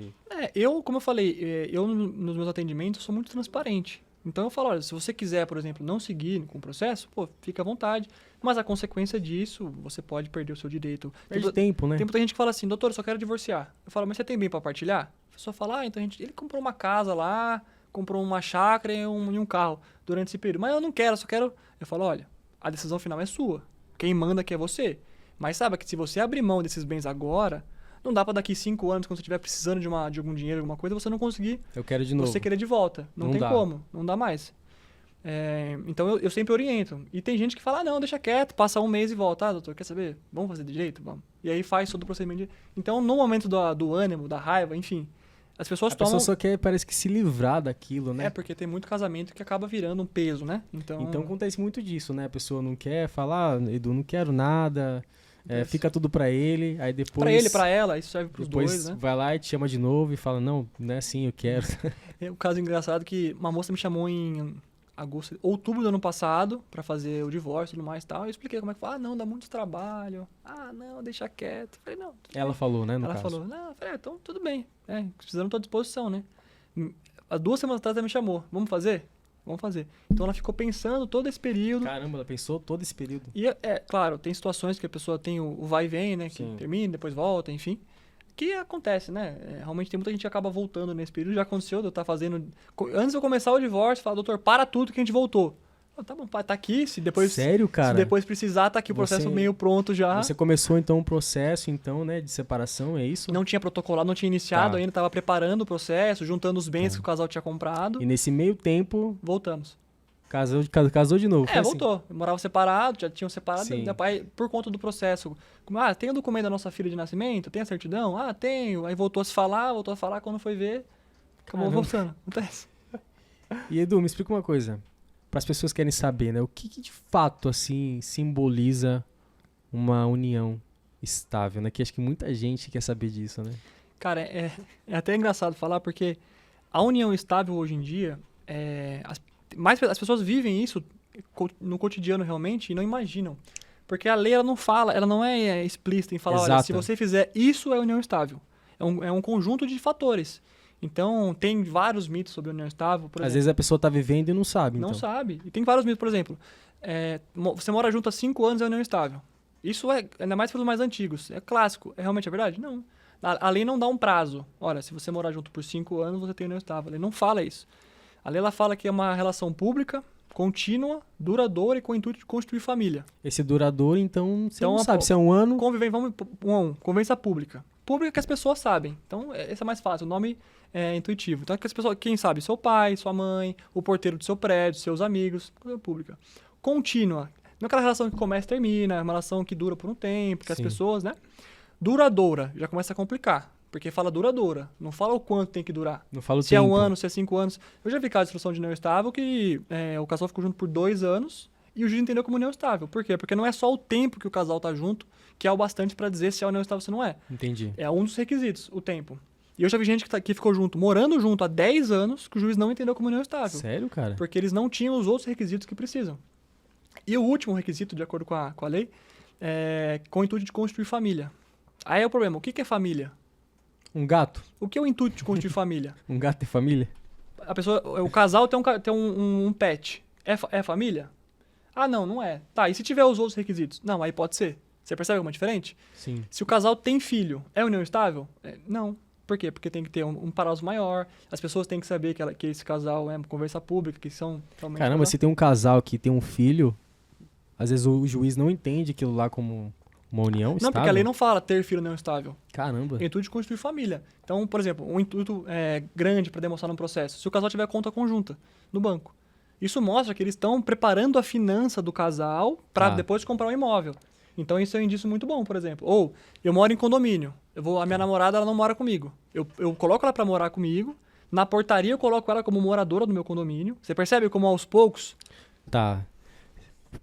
Como eu falei, nos meus atendimentos eu sou muito transparente. Então eu falo, olha, se você quiser, por exemplo, não seguir com o processo, fica à vontade. Mas a consequência disso, você pode perder o seu direito.
Perde tempo, né?
Tem muita gente que fala assim, doutor, eu só quero divorciar. Eu falo, mas você tem bem para partilhar? A pessoa fala, então ele comprou uma casa lá, comprou uma chácara e um carro durante esse período. Mas eu não quero, eu só quero... Eu falo, olha, a decisão final é sua. Quem manda aqui é você. Mas saiba que se você abrir mão desses bens agora, não dá para daqui 5 anos, quando você estiver precisando de algum dinheiro, alguma coisa, você não conseguir.
Eu quero de novo.
Você querer de volta. Não tem como. Não dá mais. Então eu sempre oriento. E tem gente que fala, não, deixa quieto, passa um mês e volta. Doutor, quer saber? Vamos fazer de jeito? Vamos. E aí faz todo o procedimento. Então, no momento do ânimo, da raiva, enfim, as pessoas tomam...
A pessoa só quer, parece que, se livrar daquilo, né?
Porque tem muito casamento que acaba virando um peso, né?
Então acontece muito disso, né? A pessoa não quer falar, Edu, não quero nada... fica tudo pra ele, aí depois...
Pra ele, pra ela, isso serve pros dois, né?
Vai lá e te chama de novo e fala, não é assim, eu quero.
Um caso engraçado que uma moça me chamou em outubro do ano passado pra fazer o divórcio e tudo mais e tal. Eu expliquei como é que fala, não, dá muito trabalho. Não, deixa quieto. Eu falei, não.
Ela falou, né, no
caso? Ela falou, não, eu falei, então tudo bem. Precisando, tô à disposição, né? Há 2 semanas atrás ela me chamou, vamos fazer? Vamos fazer. Então ela ficou pensando todo esse período.
Caramba, ela pensou todo esse período.
E claro, tem situações que a pessoa tem o vai e vem, né? Que termina, depois volta, enfim. Que acontece, né? Realmente tem muita gente que acaba voltando nesse período. Já aconteceu de eu estar fazendo... Antes de eu começar o divórcio, falar, doutor, para tudo que a gente voltou. Tá bom, tá aqui.
Sério, cara?
Se depois precisar, tá aqui o processo meio pronto já.
Você começou, então, um processo, então, né, de separação, é isso?
Não tinha protocolado, não tinha iniciado ainda. Tava preparando o processo, juntando os bens que o casal tinha comprado.
E nesse meio tempo...
Voltamos.
Casou de novo.
Voltou. Assim. Morava separado, já tinham separado. Meu pai, por conta do processo, tem o documento da nossa filha de nascimento? Tem a certidão? Tenho. Aí voltou a falar, quando foi ver, acabou voltando. Acontece.
E Edu, me explica uma coisa. Para as pessoas que querem saber, né? O que de fato, assim, simboliza uma união estável, né? Que acho que muita gente quer saber disso, né?
Cara, é até engraçado falar, porque a união estável hoje em dia, as pessoas vivem isso no cotidiano realmente e não imaginam. Porque a lei ela não fala, ela não é explícita em falar, olha, se você fizer isso é união estável. É um conjunto de fatores. Então, tem vários mitos sobre união estável. Por exemplo,
às vezes a pessoa está vivendo e não sabe.
Não sabe. E tem vários mitos, por exemplo, você mora junto há 5 anos é união estável. Isso ainda mais pelos mais antigos. É clássico. É realmente verdade? Não. A lei não dá um prazo. Olha, se você morar junto por 5 anos, você tem união estável. A lei não fala isso. A lei ela fala que é uma relação pública, contínua, duradoura e com o intuito de construir família.
Esse duradouro, então, você
Então,
não sabe se é um ano...
Convivência pública. Pública que as pessoas sabem. Então, esse é mais fácil. O nome é intuitivo. Então, é que as pessoas, quem sabe? Seu pai, sua mãe, o porteiro do seu prédio, seus amigos. Coisa pública. Contínua. Não é aquela relação que começa e termina. É uma relação que dura por um tempo, que as
Sim.
pessoas, né? Duradoura. Já começa a complicar. Porque fala duradoura. Não fala o quanto tem que durar.
Não falo o
Se
tempo.
é 1 ano, se é 5 anos. Eu já vi casos de instrução de união estável que o casal ficou junto por 2 anos e o juiz entendeu como união estável. Por quê? Porque não é só o tempo que o casal tá junto que é o bastante para dizer se é união estável ou se não é.
Entendi.
É um dos requisitos, o tempo. E eu já vi gente que ficou junto, morando junto há 10 anos, que o juiz não entendeu como união estável.
Sério, cara?
Porque eles não tinham os outros requisitos que precisam. E o último requisito, de acordo com a lei, é com o intuito de construir família. Aí é o problema. O que é família?
Um gato?
O que é o intuito de construir família?
Um gato de família?
O casal tem um pet. É família? Ah, não é. Tá, e se tiver os outros requisitos? Não, aí pode ser. Você percebe alguma diferente?
Sim.
Se o casal tem filho, é união estável? Não. Por quê? Porque tem que ter um prazo maior, as pessoas têm que saber que esse casal é conversa pública, que são realmente...
Caramba, se tem um casal que tem um filho, às vezes o juiz não entende aquilo lá como uma união estável.
Não, porque a lei não fala ter filho união estável.
Caramba.
É intuito de construir família. Então, por exemplo, um intuito grande para demonstrar no processo. Se o casal tiver conta conjunta no banco. Isso mostra que eles estão preparando a finança do casal para depois comprar um imóvel. Então, isso é um indício muito bom, por exemplo. Ou, eu moro em condomínio. A minha namorada, ela não mora comigo. Eu coloco ela para morar comigo. Na portaria, eu coloco ela como moradora do meu condomínio. Você percebe como, aos poucos...
Tá.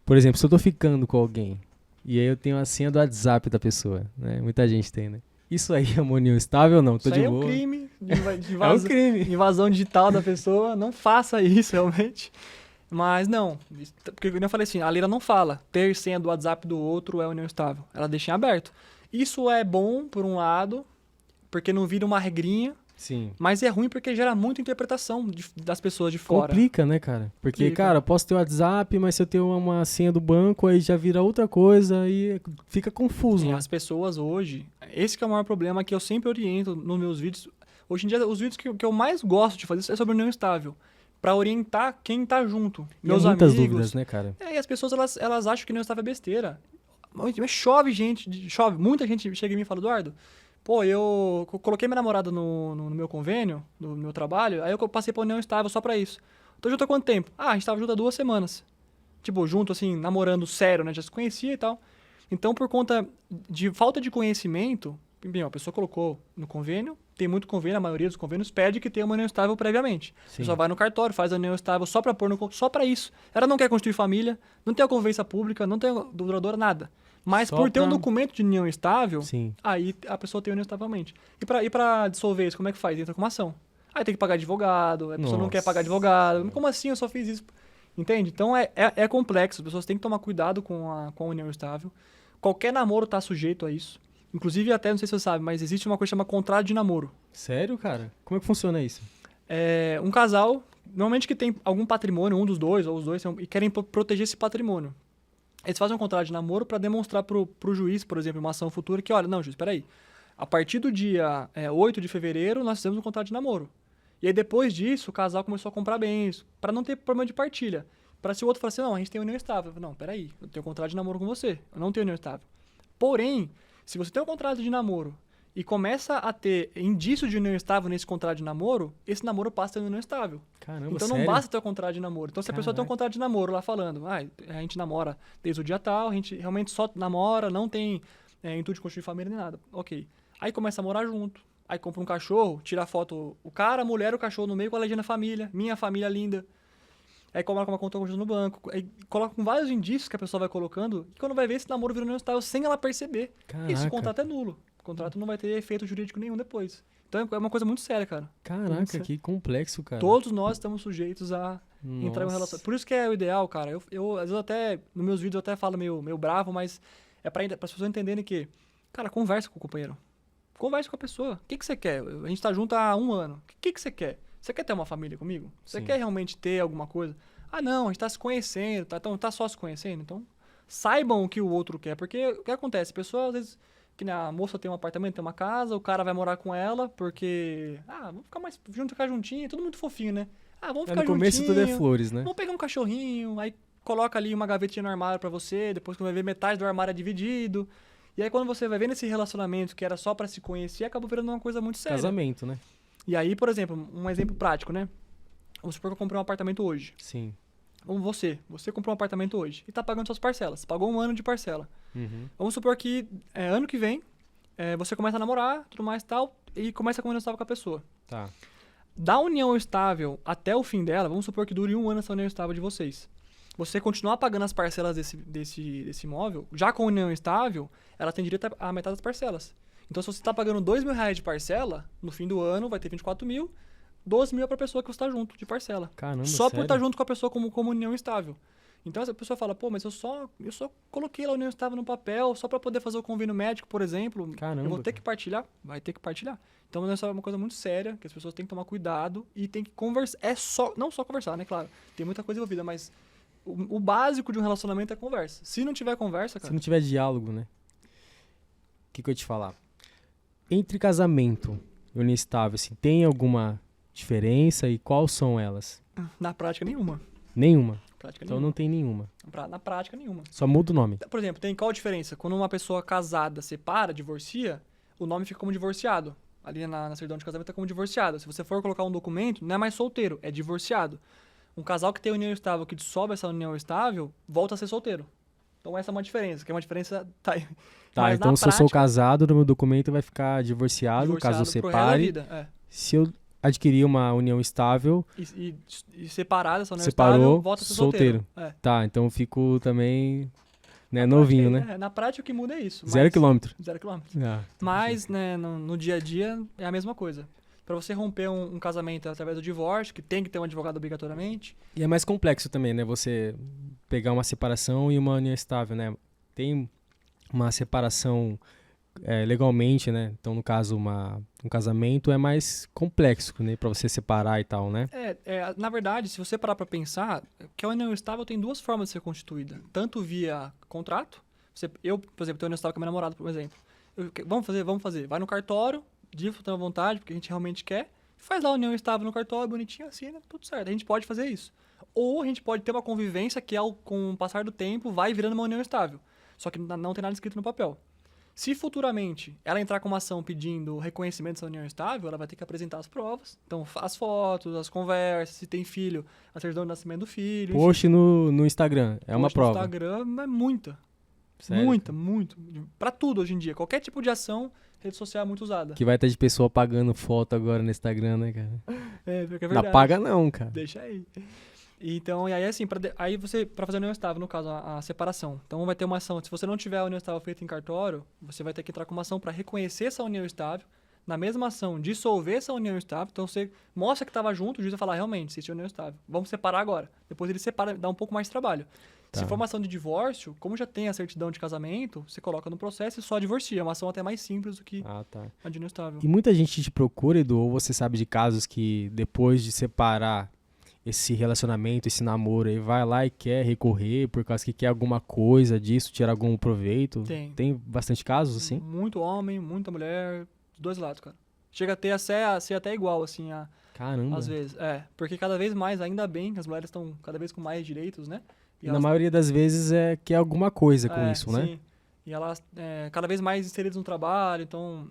Por exemplo, se eu tô ficando com alguém, e aí eu tenho a senha do WhatsApp da pessoa, né? Muita gente tem, né? Isso aí é uma união estável ou não? Tô
Isso
de
aí
boa.
é um crime de
É um crime.
invasão digital da pessoa. Não faça isso, realmente. Mas não, porque como eu falei assim, a lei ela não fala ter senha do WhatsApp do outro é união estável. Ela deixa em aberto. Isso é bom, por um lado, porque não vira uma regrinha,
Sim.
mas é ruim porque gera muita interpretação das pessoas de fora.
Complica, né, cara? Porque,
Complica.
cara, eu posso ter o WhatsApp, mas se eu tenho uma senha do banco, aí já vira outra coisa e fica confuso, né?
As pessoas hoje, esse que é o maior problema que eu sempre oriento nos meus vídeos. Hoje em dia, os vídeos que eu mais gosto de fazer é sobre união estável. Pra orientar quem tá junto. Meus
muitas
amigos.
dúvidas, né, cara?
E as pessoas, elas acham que união estável é besteira. Mas chove, muita gente chega em mim e fala, Eduardo, pô, eu coloquei minha namorada no meu convênio, no meu trabalho, aí eu passei pra união estável só pra isso. Tô junto há quanto tempo? Ah, a gente tava junto há 2 semanas. Tipo, junto, assim, namorando sério, né? Já se conhecia e tal. Então, por conta de falta de conhecimento, bem, a pessoa colocou no convênio, tem muito convênio, a maioria dos convênios pede que tenha uma união estável previamente.
Sim.
A pessoa vai no cartório, faz a união estável só pra pôr só pra isso. Ela não quer construir família, não tem a convivência pública, não tem a duradoura, nada. Mas
Só
por ter um
pra-
documento de união estável,
Sim.
aí a pessoa tem união estavelmente. E pra dissolver isso, como é que faz? Entra com uma ação. Aí tem que pagar advogado, a pessoa não quer
Nossa.
pagar advogado. Como assim eu só fiz isso? Entende? Então é complexo, as pessoas têm que tomar cuidado com a união estável. Qualquer namoro tá sujeito a isso. Inclusive, até, não sei se você sabe, mas existe uma coisa que chama contrato de namoro.
Sério, cara? Como é que funciona isso?
É um casal, normalmente que tem algum patrimônio, um dos dois ou os dois, e querem proteger esse patrimônio. Eles fazem um contrato de namoro para demonstrar pro juiz, por exemplo, uma ação futura, que olha, não, juiz, peraí, a partir do dia 8 de fevereiro nós fizemos um contrato de namoro. E aí depois disso o casal começou a comprar bens, para não ter problema de partilha. Para se o outro falar assim, não, a gente tem união estável. Eu falo, não, peraí, eu tenho um contrato de namoro com você, eu não tenho união estável. Porém, se você tem um contrato de namoro e começa a ter indício de união estável nesse contrato de namoro, esse namoro passa a ter união estável.
Caramba,
Então
sério?
não basta ter um contrato de namoro. Então se a pessoa tem um
Caraca.
contrato de namoro lá falando, a gente namora desde o dia tal, a gente realmente só namora, não tem intuito de construir família nem nada. Ok. Aí começa a morar junto. Aí compra um cachorro, tira a foto, o cara, a mulher, o cachorro no meio com a legenda família, minha família linda. Aí coloca uma conta conjunta no banco, aí coloca com vários indícios que a pessoa vai colocando, e quando vai ver esse namoro virou união estável sem ela perceber.
Caraca.
Esse contrato é nulo. O contrato não vai ter efeito jurídico nenhum depois. Então é uma coisa muito séria, cara.
Caraca, que complexo, cara.
Todos nós estamos sujeitos a entrar em uma
Nossa.
relação. Por isso que é o ideal, cara. Eu às vezes até, nos meus vídeos eu até falo meio bravo, mas é para as pessoas entenderem que, cara, conversa com o companheiro. Conversa com a pessoa. O que você quer? A gente tá junto há 1 ano. O que você quer? Você quer ter uma família comigo? Você
Sim.
quer realmente ter alguma coisa? Ah, não, a gente tá se conhecendo, tá só se conhecendo. Então, saibam o que o outro quer. Porque o que acontece? A pessoa, às vezes, que nem a moça tem um apartamento, tem uma casa, o cara vai morar com ela, porque... vamos ficar juntinho, tudo muito fofinho, né? Vamos ficar
No começo
juntinho,
tudo é flores, né?
vamos pegar um cachorrinho, aí coloca ali uma gavetinha no armário pra você, depois quando vai ver metade do armário é dividido. E aí quando você vai ver nesse relacionamento que era só pra se conhecer, acaba virando uma coisa muito séria.
Casamento, né?
E aí, por exemplo, um exemplo prático, né? Vamos supor que eu comprei um apartamento hoje.
Sim.
Você comprou um apartamento hoje e tá pagando suas parcelas. Pagou um ano de parcela.
Uhum.
Vamos supor que ano que vem você começa a namorar, tudo mais e tal, e começa a união estável com a pessoa.
Tá.
Da união estável até o fim dela, vamos supor que dure um ano essa união estável de vocês. Você continuar pagando as parcelas desse imóvel, já com união estável, ela tem direito a metade das parcelas. Então, se você está pagando R$2.000 de parcela, no fim do ano vai ter 24 mil, 12 mil é para a pessoa que você está junto, de parcela.
Caramba,
só por
sério?
estar junto com a pessoa como união estável. Então, essa pessoa fala, pô, mas eu só coloquei lá a união estável no papel, só para poder fazer o convênio médico, por exemplo.
Caramba,
eu vou ter
cara.
que partilhar? Vai ter que partilhar. Então, isso é uma coisa muito séria, que as pessoas têm que tomar cuidado e têm que conversar. Não só conversar, né, claro. Tem muita coisa envolvida, mas o básico de um relacionamento é conversa. Se não tiver conversa, cara...
Se não tiver diálogo, né? O que eu ia te falar? Entre casamento e união estável, assim, tem alguma diferença e quais são elas?
Na prática, nenhuma.
Nenhuma.
Prática
Então
nenhuma.
não tem nenhuma.
Na prática, nenhuma.
Só muda o nome.
Por exemplo, tem qual a diferença? Quando uma pessoa casada separa, divorcia, o nome fica como divorciado. Ali na certidão de casamento é como divorciado. Se você for colocar um documento, não é mais solteiro, é divorciado. Um casal que tem união estável, que dissolve essa união estável, volta a ser solteiro. Então essa é uma diferença, que é uma diferença... Tá,
Tá, então se eu sou casado, no meu documento vai ficar divorciado caso eu
pro resto da
separe.
vida,
Se eu adquirir uma união estável,
E separada essa união
separou,
estável, volta a ser solteiro.
Tá, então eu fico também, né,
Na
novinho,
prática,
né?
Na prática o que muda é isso.
0 quilômetro.
0 quilômetro.
Ah,
Mas, né, no dia a dia é a mesma coisa. Pra você romper um casamento através do divórcio, que tem que ter um advogado obrigatoriamente.
E é mais complexo também, né? Você pegar uma separação e uma união estável, né? Tem uma separação legalmente, né? Então, no caso, um casamento é mais complexo, né? Pra você separar e tal, né?
Na verdade, se você parar pra pensar, que a união estável tem duas formas de ser constituída. Tanto via contrato. Eu, por exemplo, tenho união estável com a minha namorada, por exemplo. Vamos fazer. Vai no cartório, diz que tem vontade, porque a gente realmente quer. Faz lá a união estável no cartório, bonitinho, assina, tudo certo. A gente pode fazer isso. Ou a gente pode ter uma convivência que, com o passar do tempo, vai virando uma união estável. Só que não tem nada escrito no papel. Se futuramente ela entrar com uma ação pedindo reconhecimento dessa união estável, ela vai ter que apresentar as provas. Então, as fotos, as conversas, se tem filho, a certidão de nascimento do filho.
Post no Instagram, é uma prova.
No Instagram é muita.
Sério?
Muito. Pra tudo hoje em dia. Qualquer tipo de ação, rede social é muito usada.
Que vai estar de pessoa pagando foto agora no Instagram, né, cara?
Porque é verdade.
Não paga não, cara.
Deixa aí. Então, e aí assim, pra fazer a união estável, no caso, a separação. Então vai ter uma ação, se você não tiver a união estável feita em cartório, você vai ter que entrar com uma ação para reconhecer essa união estável, na mesma ação, dissolver essa união estável, então você mostra que estava junto, o juiz vai falar, realmente, existe união estável, vamos separar agora. Depois ele separa, dá um pouco mais de trabalho.
Tá.
Se for uma ação de divórcio, como já tem a certidão de casamento, você coloca no processo e só divorcia. É uma ação até mais simples do que a de união estável.
E muita gente te procura, Edu, ou você sabe de casos que depois de separar esse relacionamento, esse namoro aí, vai lá e quer recorrer por causa que quer alguma coisa disso, tirar algum proveito? Tem bastante casos, assim?
Muito homem, muita mulher, dos dois lados, cara. Chega a ser até igual, assim,
Caramba.
às vezes. Porque cada vez mais, ainda bem, as mulheres estão cada vez com mais direitos, né?
E na maioria das vezes quer alguma coisa com isso, né?
Sim. E elas cada vez mais inseridas no trabalho, então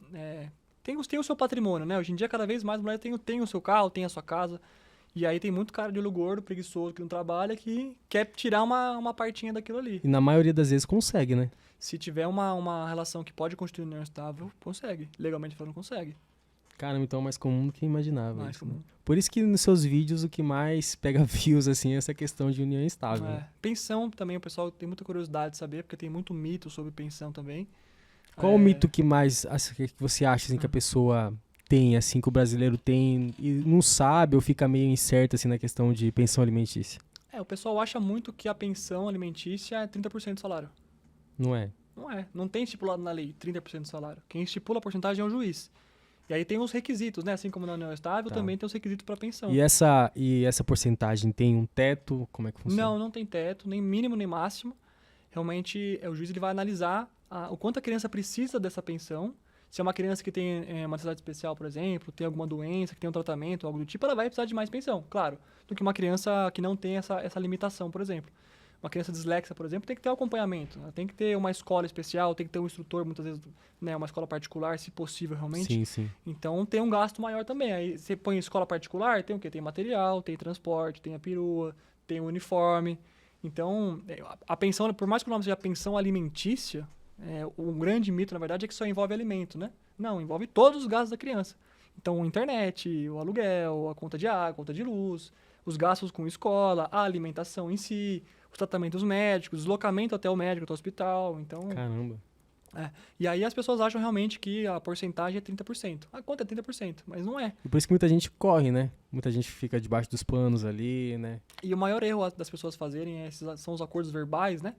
tem o seu patrimônio, né? Hoje em dia, cada vez mais a mulher tem o seu carro, tem a sua casa. E aí tem muito cara de olho gordo, preguiçoso, que não trabalha, que quer tirar uma partinha daquilo ali.
E na maioria das vezes consegue, né?
Se tiver uma relação que pode constituir união estável, consegue. Legalmente falando, consegue.
Caramba, então é mais comum do que imaginava.
Mais comum.
Né? Por isso que nos seus vídeos o que mais pega views, assim, é essa questão de união estável.
Pensão também, o pessoal tem muita curiosidade de saber, porque tem muito mito sobre pensão também.
Qual o mito que mais que você acha assim, que a pessoa tem, assim, que o brasileiro tem e não sabe ou fica meio incerto assim, na questão de pensão alimentícia?
O pessoal acha muito que a pensão alimentícia é 30% do salário.
Não é?
Não é. Não tem estipulado na lei 30% do salário. Quem estipula a porcentagem é o juiz. E aí tem os requisitos, né? Assim como na união estável, também tem os requisitos para pensão.
E essa porcentagem tem um teto? Como é que funciona?
Não tem teto, nem mínimo nem máximo. Realmente, o juiz ele vai analisar o quanto a criança precisa dessa pensão. Se é uma criança que tem uma necessidade especial, por exemplo, tem alguma doença, que tem um tratamento, algo do tipo, ela vai precisar de mais pensão, claro, do que uma criança que não tem essa limitação, por exemplo. Uma criança dislexa, por exemplo, tem que ter um acompanhamento, ela tem que ter uma escola especial, tem que ter um instrutor, muitas vezes, né, uma escola particular, se possível, realmente.
Sim, sim.
Então, tem um gasto maior também. Aí, você põe em escola particular, tem o quê? Tem material, tem transporte, tem a perua, tem o uniforme. Então, a pensão, por mais que o nome seja pensão alimentícia, o grande mito, na verdade, é que só envolve alimento, né? Não, envolve todos os gastos da criança. Então, internet, o aluguel, a conta de água, a conta de luz, os gastos com escola, a alimentação em si, os tratamentos médicos, deslocamento até o médico, até o hospital. Então,
Caramba.
e aí as pessoas acham realmente que a porcentagem é 30%. A conta é 30%, mas não é.
E por isso que muita gente corre, né? Muita gente fica debaixo dos panos ali, né?
E o maior erro das pessoas fazerem são os acordos verbais, né?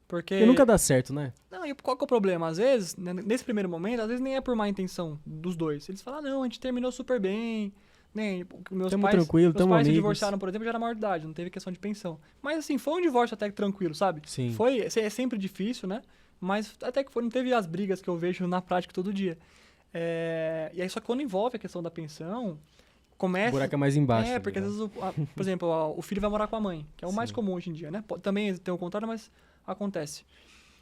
Porque...
E nunca dá certo, né?
Não, e qual que é o problema? Às vezes, né, nesse primeiro momento, às vezes nem é por má intenção dos dois. Eles falam, não, a gente terminou super bem, né? Meus
Tamo
pais,
tranquilo,
meus
tamo
pais se
amigos.
divorciaram, por exemplo, já era maior de idade, não teve questão de pensão. Mas assim, foi um divórcio até que tranquilo, sabe?
Sim.
É sempre difícil, né? Mas até que não teve as brigas que eu vejo na prática todo dia. E aí, só que quando envolve a questão da pensão, começa...
O buraco é mais embaixo. ali,
porque
né?
às vezes, por exemplo, o filho vai morar com a mãe, que é o mais
Sim.
comum hoje em dia, né? Também tem o contrário, mas acontece.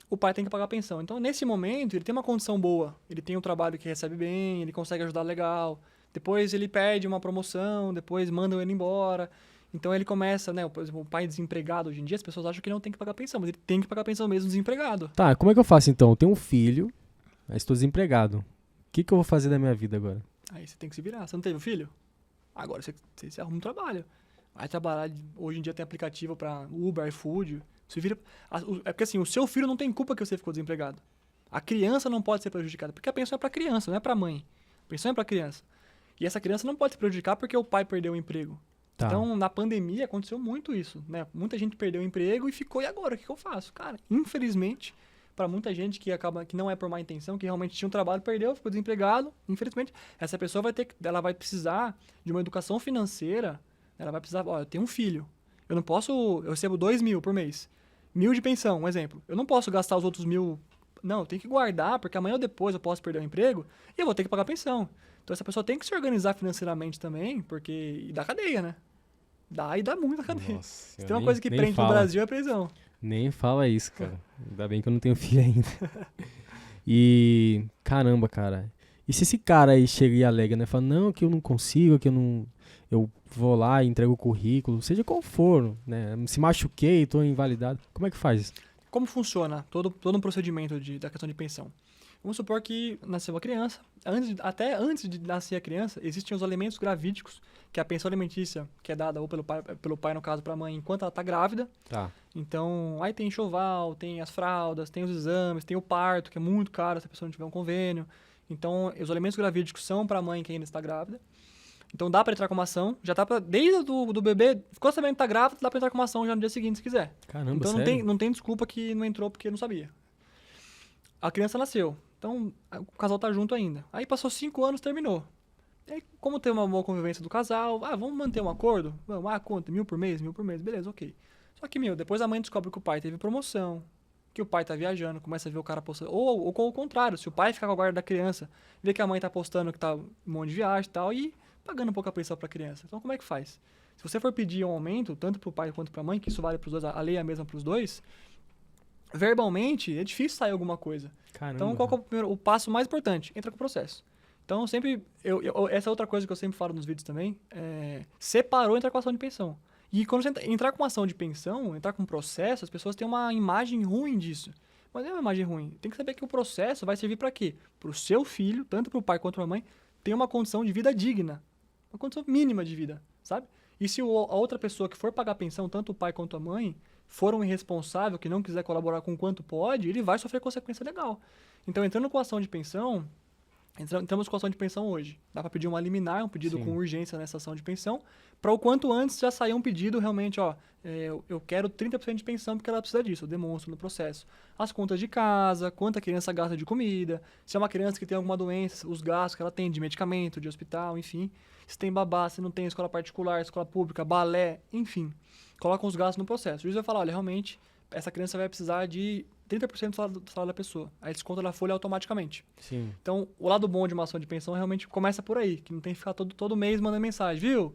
O pai tem que pagar a pensão. Então, nesse momento, ele tem uma condição boa. Ele tem um trabalho que recebe bem, ele consegue ajudar legal. Depois ele perde uma promoção, depois mandam ele embora. Então, ele começa, né? Por exemplo, o pai desempregado hoje em dia, as pessoas acham que ele não tem que pagar pensão, mas ele tem que pagar pensão mesmo desempregado.
Tá, como é que eu faço então? Eu tenho um filho, mas estou desempregado. O que eu vou fazer da minha vida agora?
Aí você tem que se virar. Você não teve um filho? Agora você arruma um trabalho. Vai trabalhar. Hoje em dia tem aplicativo para Uber, iFood. Você vira. É porque assim, o seu filho não tem culpa que você ficou desempregado. A criança não pode ser prejudicada, porque a pensão é para criança, não é para mãe. A pensão é para criança. E essa criança não pode se prejudicar porque o pai perdeu o emprego.
Tá.
Então, na pandemia aconteceu muito isso, né? Muita gente perdeu o emprego e ficou, e agora? O que eu faço? Cara, infelizmente, para muita gente que não é por má intenção, que realmente tinha um trabalho, perdeu, ficou desempregado, infelizmente, essa pessoa ela vai precisar de uma educação financeira, ela vai precisar, eu tenho um filho, eu recebo 2.000 por mês, 1.000 de pensão, um exemplo, eu não posso gastar os outros 1.000, não, eu tenho que guardar, porque amanhã ou depois eu posso perder o emprego e eu vou ter que pagar pensão. Então essa pessoa tem que se organizar financeiramente também, porque... E dá cadeia, né? Dá muita cadeia.
Nossa,
Se tem uma coisa que prende no Brasil é prisão.
Nem fala isso, cara. Ainda bem que eu não tenho filho ainda. E... Caramba, cara. E se esse cara aí chega e alega, né? Fala, não, que eu não consigo, que eu não... Eu vou lá e entrego o currículo, seja qual for, né? Se machuquei, tô invalidado. Como é que faz?
Como funciona todo um procedimento da questão de pensão? Vamos supor que nasceu uma criança. Até antes de nascer a criança, existem os alimentos gravídicos, que é a pensão alimentícia, que é dada ou pelo pai, no caso, para a mãe, enquanto ela está grávida.
Tá.
Então, aí tem enxoval, tem as fraldas, tem os exames, tem o parto, que é muito caro se a pessoa não tiver um convênio. Então, os alimentos gravídicos são para a mãe que ainda está grávida. Então, dá para entrar com uma ação. Já tá desde do bebê, ficou sabendo que está grávida, dá para entrar com uma ação já no dia seguinte, se quiser.
Caramba,
então,
sério?
não tem desculpa que não entrou porque não sabia. A criança nasceu. Então, o casal tá junto ainda. Aí passou 5 anos, terminou. E aí, como tem uma boa convivência do casal, vamos manter um acordo? Vamos, conta, 1.000 por mês, 1.000 por mês, beleza, ok. Só que, depois a mãe descobre que o pai teve promoção, que o pai tá viajando, começa a ver o cara postando. Ou com o contrário, se o pai ficar com a guarda da criança, vê que a mãe tá postando que tá um monte de viagem e tal, e pagando um pouco a pensão pra criança. Então, como é que faz? Se você for pedir um aumento, tanto pro pai quanto pra mãe, que isso vale pros dois, a lei é a mesma pros dois, verbalmente, é difícil sair alguma coisa.
Caramba.
Então, qual que é o passo mais importante? Entra com o processo. Então, sempre... essa é outra coisa que eu sempre falo nos vídeos também. Separou entrar com a ação de pensão. E quando você entrar com uma ação de pensão, entrar com um processo, as pessoas têm uma imagem ruim disso. Mas não é uma imagem ruim. Tem que saber que o processo vai servir para quê? Para o seu filho, tanto para o pai quanto para a mãe, ter uma condição de vida digna. Uma condição mínima de vida, sabe? E se a outra pessoa que for pagar a pensão, tanto o pai quanto a mãe, for um irresponsável que não quiser colaborar com o quanto pode, ele vai sofrer consequência legal. Então, entrando com a ação de pensão, entramos com a ação de pensão hoje. Dá para pedir uma liminar, um pedido com urgência nessa ação de pensão, para o quanto antes já sair um pedido realmente, eu quero 30% de pensão porque ela precisa disso, eu demonstro no processo. As contas de casa, quanto a criança gasta de comida, se é uma criança que tem alguma doença, os gastos que ela tem de medicamento, de hospital, enfim. Se tem babá, se não tem escola particular, escola pública, balé, enfim. Colocam os gastos no processo. O juiz vai falar, olha, realmente, essa criança vai precisar de 30% do salário da pessoa. Aí desconta da folha automaticamente.
Sim.
Então, o lado bom de uma ação de pensão realmente começa por aí, que não tem que ficar todo mês mandando mensagem, viu?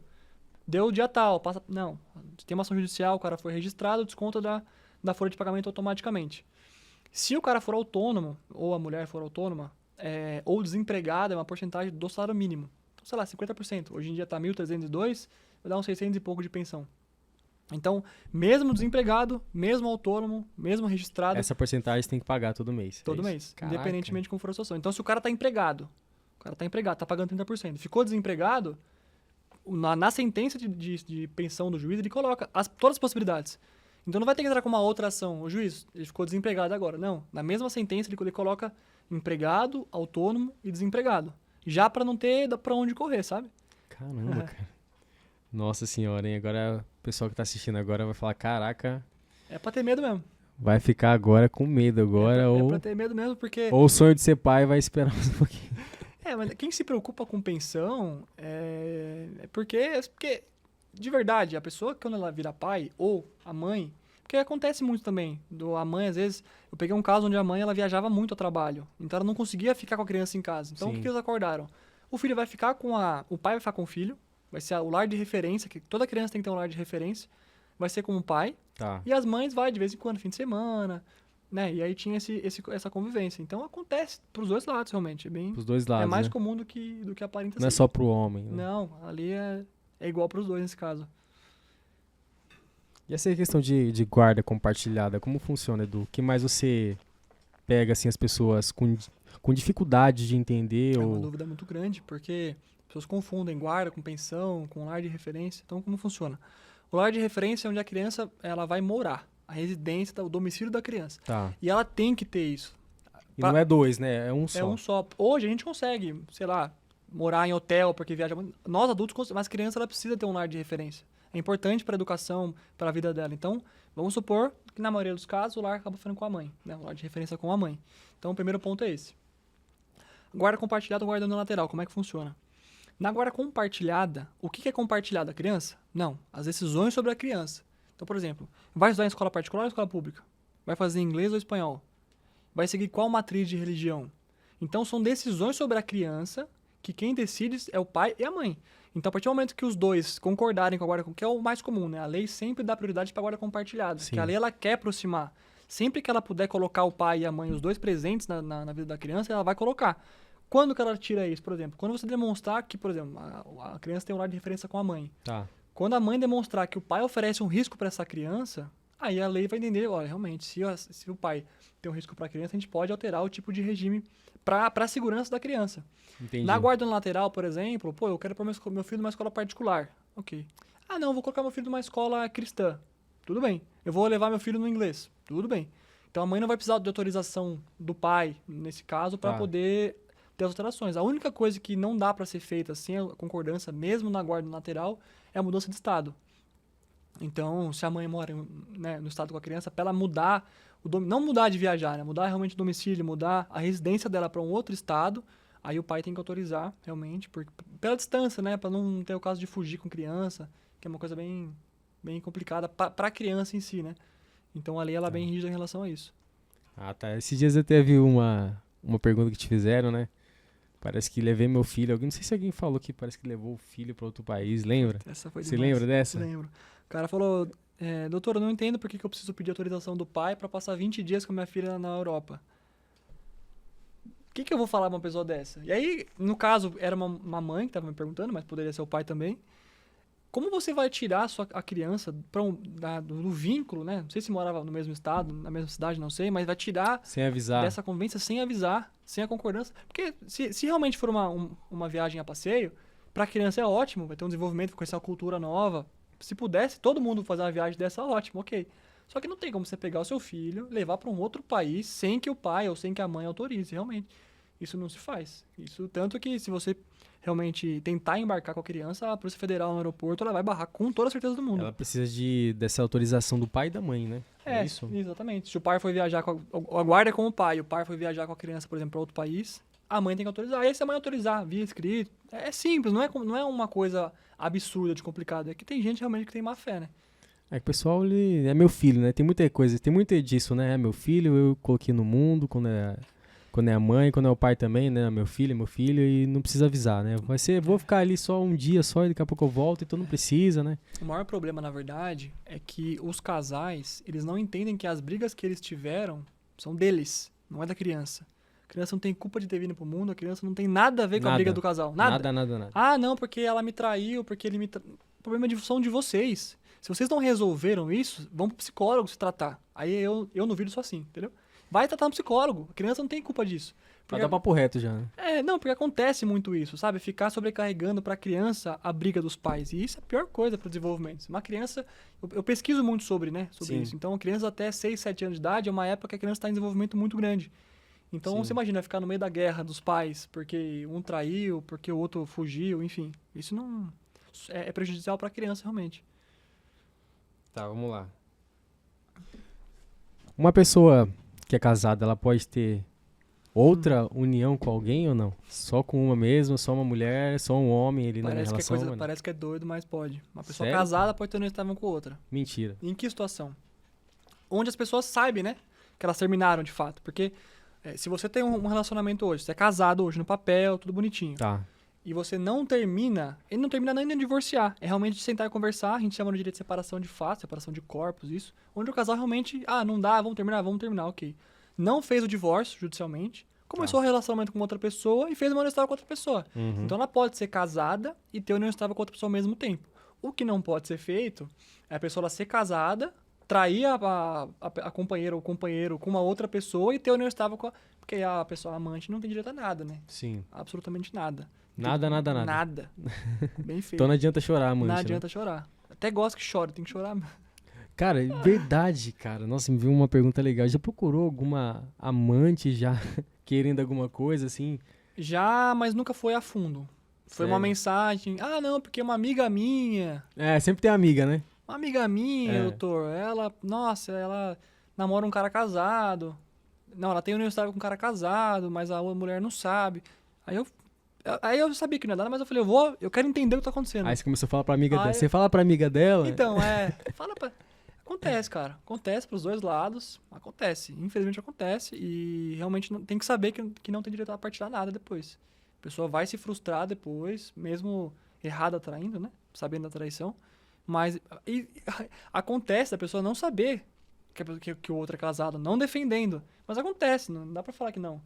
Deu o dia tal, passa... Não, tem uma ação judicial, o cara foi registrado, desconta da folha de pagamento automaticamente. Se o cara for autônomo, ou a mulher for autônoma, ou desempregada, é uma porcentagem do salário mínimo. Então, sei lá, 50%. Hoje em dia tá 1.302, vai dar uns 600 e pouco de pensão. Então, mesmo desempregado, mesmo autônomo, mesmo registrado...
Essa porcentagem você tem que pagar todo mês.
Todo mês, independentemente de como for a situação. Então, se o cara tá empregado, tá pagando 30%. Ficou desempregado, na sentença de pensão do juiz, ele coloca todas as possibilidades. Então, não vai ter que entrar com uma outra ação. O juiz, ele ficou desempregado agora. Não, na mesma sentença, ele coloca empregado, autônomo e desempregado. Já para não ter pra onde correr, sabe?
Caramba, cara. Nossa senhora, hein? Agora o pessoal que tá assistindo agora vai falar, caraca...
É pra ter medo mesmo.
Vai ficar agora com medo agora,
É pra ter medo mesmo, porque...
Ou o sonho de ser pai vai esperar um pouquinho.
Mas quem se preocupa com pensão porque, de verdade, a pessoa quando ela vira pai, ou a mãe, porque acontece muito também, a mãe às vezes, eu peguei um caso onde a mãe ela viajava muito a trabalho, então ela não conseguia ficar com a criança em casa. Então o que eles acordaram? O filho vai ficar o pai vai ficar com o filho, vai ser o lar de referência, que toda criança tem que ter um lar de referência, vai ser com o pai, e as mães vai de vez em quando, fim de semana, né? E aí tinha essa convivência. Então acontece pros dois lados, realmente.
Pros dois lados,
é mais
né?
comum do que aparenta ser.
Não é só pro homem, né?
Não, ali é igual pros dois nesse caso.
E essa questão de guarda compartilhada, como funciona, Edu? O que mais você pega, assim, as pessoas com dificuldade de entender?
É uma dúvida muito grande, porque as pessoas confundem guarda com pensão, com lar de referência. Então, como funciona? O lar de referência é onde a criança ela vai morar. A residência, o domicílio da criança.
Tá.
E ela tem que ter isso.
E não é dois, né? É um só.
É um só. Hoje a gente consegue, sei lá, morar em hotel porque viaja muito. Nós adultos, mas criança ela precisa ter um lar de referência. É importante para a educação, para a vida dela. Então, vamos supor que na maioria dos casos o lar acaba ficando com a mãe, né? O lar de referência com a mãe. Então, o primeiro ponto é esse. Guarda compartilhada ou guarda unilateral, como é que funciona? Na guarda compartilhada, o que é compartilhado? A criança? Não, as decisões sobre a criança. Então, por exemplo, vai estudar em escola particular ou escola pública? Vai fazer inglês ou espanhol? Vai seguir qual matriz de religião? Então, são decisões sobre a criança que quem decide é o pai e a mãe. Então, a partir do momento que os dois concordarem com a guarda, que é o mais comum, né? A lei sempre dá prioridade para a guarda compartilhada, porque a lei ela quer aproximar. Sempre que ela puder colocar o pai e a mãe, os dois presentes na vida da criança, ela vai colocar. Quando que ela tira isso, por exemplo? Quando você demonstrar que, por exemplo, a criança tem um lar de referência com a mãe.
Tá.
Quando a mãe demonstrar que o pai oferece um risco para essa criança, aí a lei vai entender, olha, realmente, se o pai tem um risco para a criança, a gente pode alterar o tipo de regime para a segurança da criança.
Entendi.
Na guarda unilateral, por exemplo, eu quero pôr meu filho numa escola particular. Ok. Ah, não, vou colocar meu filho numa escola cristã. Tudo bem. Eu vou levar meu filho no inglês. Tudo bem. Então a mãe não vai precisar de autorização do pai, nesse caso, para poder ter as alterações. A única coisa que não dá para ser feita sem a concordância, mesmo na guarda unilateral, é a mudança de estado. Então, se a mãe mora no estado com a criança, para ela mudar, não mudar de viajar, né? Mudar realmente o domicílio, mudar a residência dela para um outro estado, aí o pai tem que autorizar, realmente, pela distância, né? Para não ter o caso de fugir com criança, que é uma coisa bem, bem complicada para a criança em si, né? Então, a lei ela é bem rígida em relação a isso.
Ah, tá. Esses dias eu teve uma pergunta que te fizeram, né? Parece que levei meu filho. Não sei se alguém falou que parece que levou o filho para outro país. Lembra?
Essa foi
Você lembra dessa?
Lembro. O cara falou, doutor, eu não entendo por que eu preciso pedir autorização do pai para passar 20 dias com a minha filha na Europa. O que eu vou falar pra uma pessoa dessa? E aí, no caso, era uma mãe que estava me perguntando, mas poderia ser o pai também. Como você vai tirar a criança do vínculo, né? Não sei se morava no mesmo estado, na mesma cidade, não sei, mas vai tirar
sem avisar
dessa convivência sem avisar, sem a concordância. Porque se realmente for uma viagem a passeio, para a criança é ótimo, vai ter um desenvolvimento, vai conhecer uma cultura nova. Se pudesse todo mundo fazer uma viagem dessa, ótimo, ok. Só que não tem como você pegar o seu filho, levar para um outro país sem que o pai ou sem que a mãe autorize, realmente. Isso não se faz. Isso tanto que se você realmente tentar embarcar com a criança, a Polícia Federal no aeroporto, ela vai barrar com toda a certeza do mundo.
Ela precisa dessa autorização do pai e da mãe, né?
É isso? Exatamente. Se o pai foi viajar a guarda é com o pai foi viajar com a criança, por exemplo, para outro país, a mãe tem que autorizar. E aí se a mãe autorizar via escrito, é simples, não é uma coisa absurda de complicado. É que tem gente realmente que tem má fé, né?
É que o pessoal, ele é meu filho, né? Tem muita coisa, tem muito disso, né? É meu filho, eu coloquei no mundo, quando é a mãe, quando é o pai também, né? É meu filho, e não precisa avisar, né? Vou ficar ali só um dia só e daqui a pouco eu volto, então não precisa, né?
O maior problema, na verdade, é que os casais, eles não entendem que as brigas que eles tiveram são deles, não é da criança. A criança não tem culpa de ter vindo pro mundo, a criança não tem nada a ver com a briga
Nada.
do casal. Nada.
Nada.
Ah, não, porque ela me traiu, porque ele me O problema são de vocês. Se vocês não resolveram isso, vão pro psicólogo se tratar. Aí eu no vídeo sou assim, entendeu? Vai tratar no psicólogo. A criança não tem culpa disso.
Vai
Porque,
dar papo reto já, né?
não, porque acontece muito isso, sabe? Ficar sobrecarregando pra criança a briga dos pais. E isso é a pior coisa pro desenvolvimento. Uma criança. Eu pesquiso muito sobre, né? Sobre
Sim.
isso. Então, criança até 6, 7 anos de idade é uma época que a criança está em desenvolvimento muito grande. Então,
Sim.
você imagina ficar no meio da guerra dos pais porque um traiu, porque o outro fugiu, enfim. Isso não. É prejudicial pra criança, realmente.
Tá, vamos lá. Uma pessoa que é casada, ela pode ter outra união com alguém ou não? Só com uma mesmo, só uma mulher, só um homem, ele na relação, mano?
Parece que é doido, mas pode. Uma pessoa
Sério?
casada pode ter união estável com outra.
Mentira.
Em que situação? Onde as pessoas sabem, né? Que elas terminaram de fato. Porque se você tem um relacionamento hoje, você é casado hoje no papel, tudo bonitinho.
Tá.
E você não termina, ele não termina nem de divorciar. É realmente sentar e conversar. A gente chama no direito de separação de fato, separação de corpos, isso. Onde o casal realmente, não dá, vamos terminar, ok. Não fez o divórcio judicialmente, começou o relacionamento com outra pessoa e fez uma união estável com outra pessoa.
Uhum.
Então ela pode ser casada e ter união estável com outra pessoa ao mesmo tempo. O que não pode ser feito é a pessoa ela ser casada, trair a companheira ou companheiro com uma outra pessoa e ter união estável com a... Porque a pessoa amante não tem direito a nada, né?
Sim.
Absolutamente nada.
Nada.
Nada. Bem feio.
Então não adianta chorar, mano.
Não adianta chorar. Até gosto que chore, tem que chorar.
Cara, verdade, cara. Nossa, me viu uma pergunta legal. Já procurou alguma amante já querendo alguma coisa assim?
Já, mas nunca foi a fundo. Foi
Sério?
uma mensagem. Ah, não, porque uma amiga minha.
É, sempre tem amiga, né?
Uma amiga minha, doutor. Ela namora um cara casado. Não, ela tem união estável com um cara casado, mas a mulher não sabe. Aí eu sabia que não ia dar, mas eu falei, eu quero entender o que tá acontecendo.
Aí você começou a falar pra amiga dela.
Aí-
Você fala pra amiga dela?
Então, fala pra... Acontece, cara. Acontece pros dois lados. Acontece. Infelizmente acontece. E realmente tem que saber que não tem direito a partilhar nada depois. A pessoa vai se frustrar depois, mesmo errada traindo, né? Sabendo da traição. Mas acontece da pessoa não saber que o outro é casado, não defendendo. Mas acontece, não dá pra falar que não.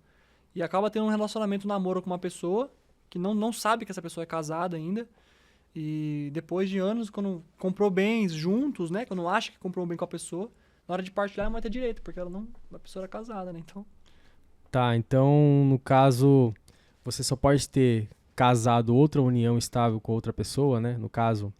E acaba tendo um relacionamento, um namoro com uma pessoa que não sabe que essa pessoa é casada ainda. E depois de anos, quando comprou bens juntos, né? Quando acha que comprou um bem com a pessoa, na hora de partilhar não vai ter direito, porque a pessoa era casada, né? Então,
Tá, então no caso, você só pode ter casado outra união estável com outra pessoa, né? No caso,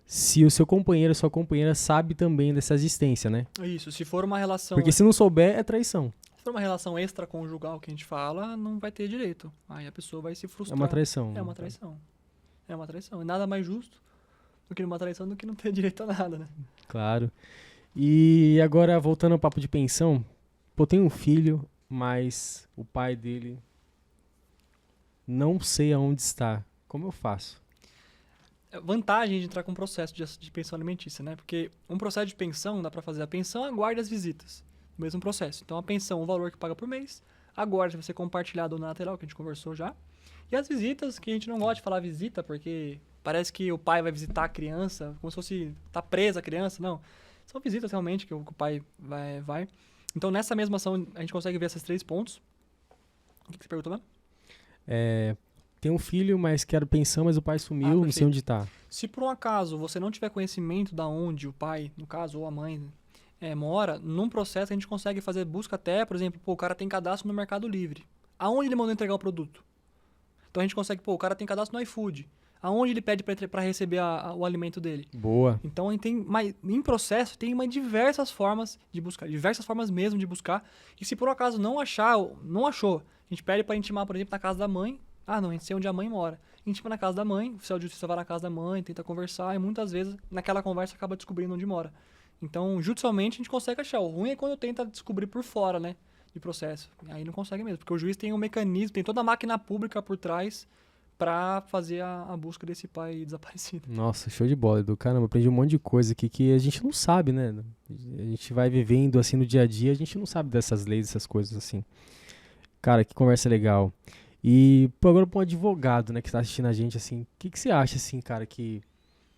se o seu companheiro ou sua companheira sabe também dessa existência, né?
isso. Se for uma relação,
Porque se não souber, é traição.
se for uma relação extraconjugal que a gente fala, não vai ter direito. Aí a pessoa vai se
É
frustrar.
uma traição.
É uma traição. É uma traição. E nada mais justo do que uma traição do que não ter direito a nada, né?
Claro. E agora, voltando ao papo de pensão, pô, tem um filho, mas o pai dele não sei aonde está. Como eu faço?
Vantagem de entrar com um processo de pensão alimentícia, né? Porque um processo de pensão, dá pra fazer a pensão, aguarda as visitas. No mesmo processo. Então, a pensão, o valor que paga por mês, aguarda vai ser compartilhado na lateral, que a gente conversou já. E as visitas, que a gente não gosta de falar visita, porque parece que o pai vai visitar a criança, como se fosse tá presa a criança, não. São visitas realmente que o pai vai. Então, nessa mesma ação, a gente consegue ver esses 3 pontos. O que você perguntou mesmo?
Tem um filho, mas quero pensão, mas o pai sumiu, não sei
perfeito.
onde tá.
Se por um acaso você não tiver conhecimento da onde o pai, no caso, ou a mãe, mora, num processo a gente consegue fazer busca até, por exemplo, o cara tem cadastro no Mercado Livre. Aonde ele mandou entregar o produto? Então a gente consegue, o cara tem cadastro no iFood. Aonde ele pede para receber o alimento dele?
Boa.
Então a gente tem, em processo, tem diversas formas de buscar, diversas formas mesmo de buscar. E se por um acaso não achou, a gente pede para intimar, por exemplo, na casa da mãe. Ah, não, a gente sei onde a mãe mora. Intima na casa da mãe, o oficial de justiça vai na casa da mãe, tenta conversar e muitas vezes naquela conversa acaba descobrindo onde mora. Então, judicialmente, a gente consegue achar. O ruim é quando tenta descobrir por fora, né, de processo. Aí não consegue mesmo, porque o juiz tem um mecanismo, tem toda a máquina pública por trás para fazer a busca desse pai desaparecido.
Nossa, show de bola, Edu. Caramba, aprendi um monte de coisa aqui que a gente não sabe, né? A gente vai vivendo assim no dia a dia, a gente não sabe dessas leis, dessas coisas assim. Cara, que conversa legal. E pô, agora para um advogado, né, que tá assistindo a gente, assim, o que você acha, assim, cara, que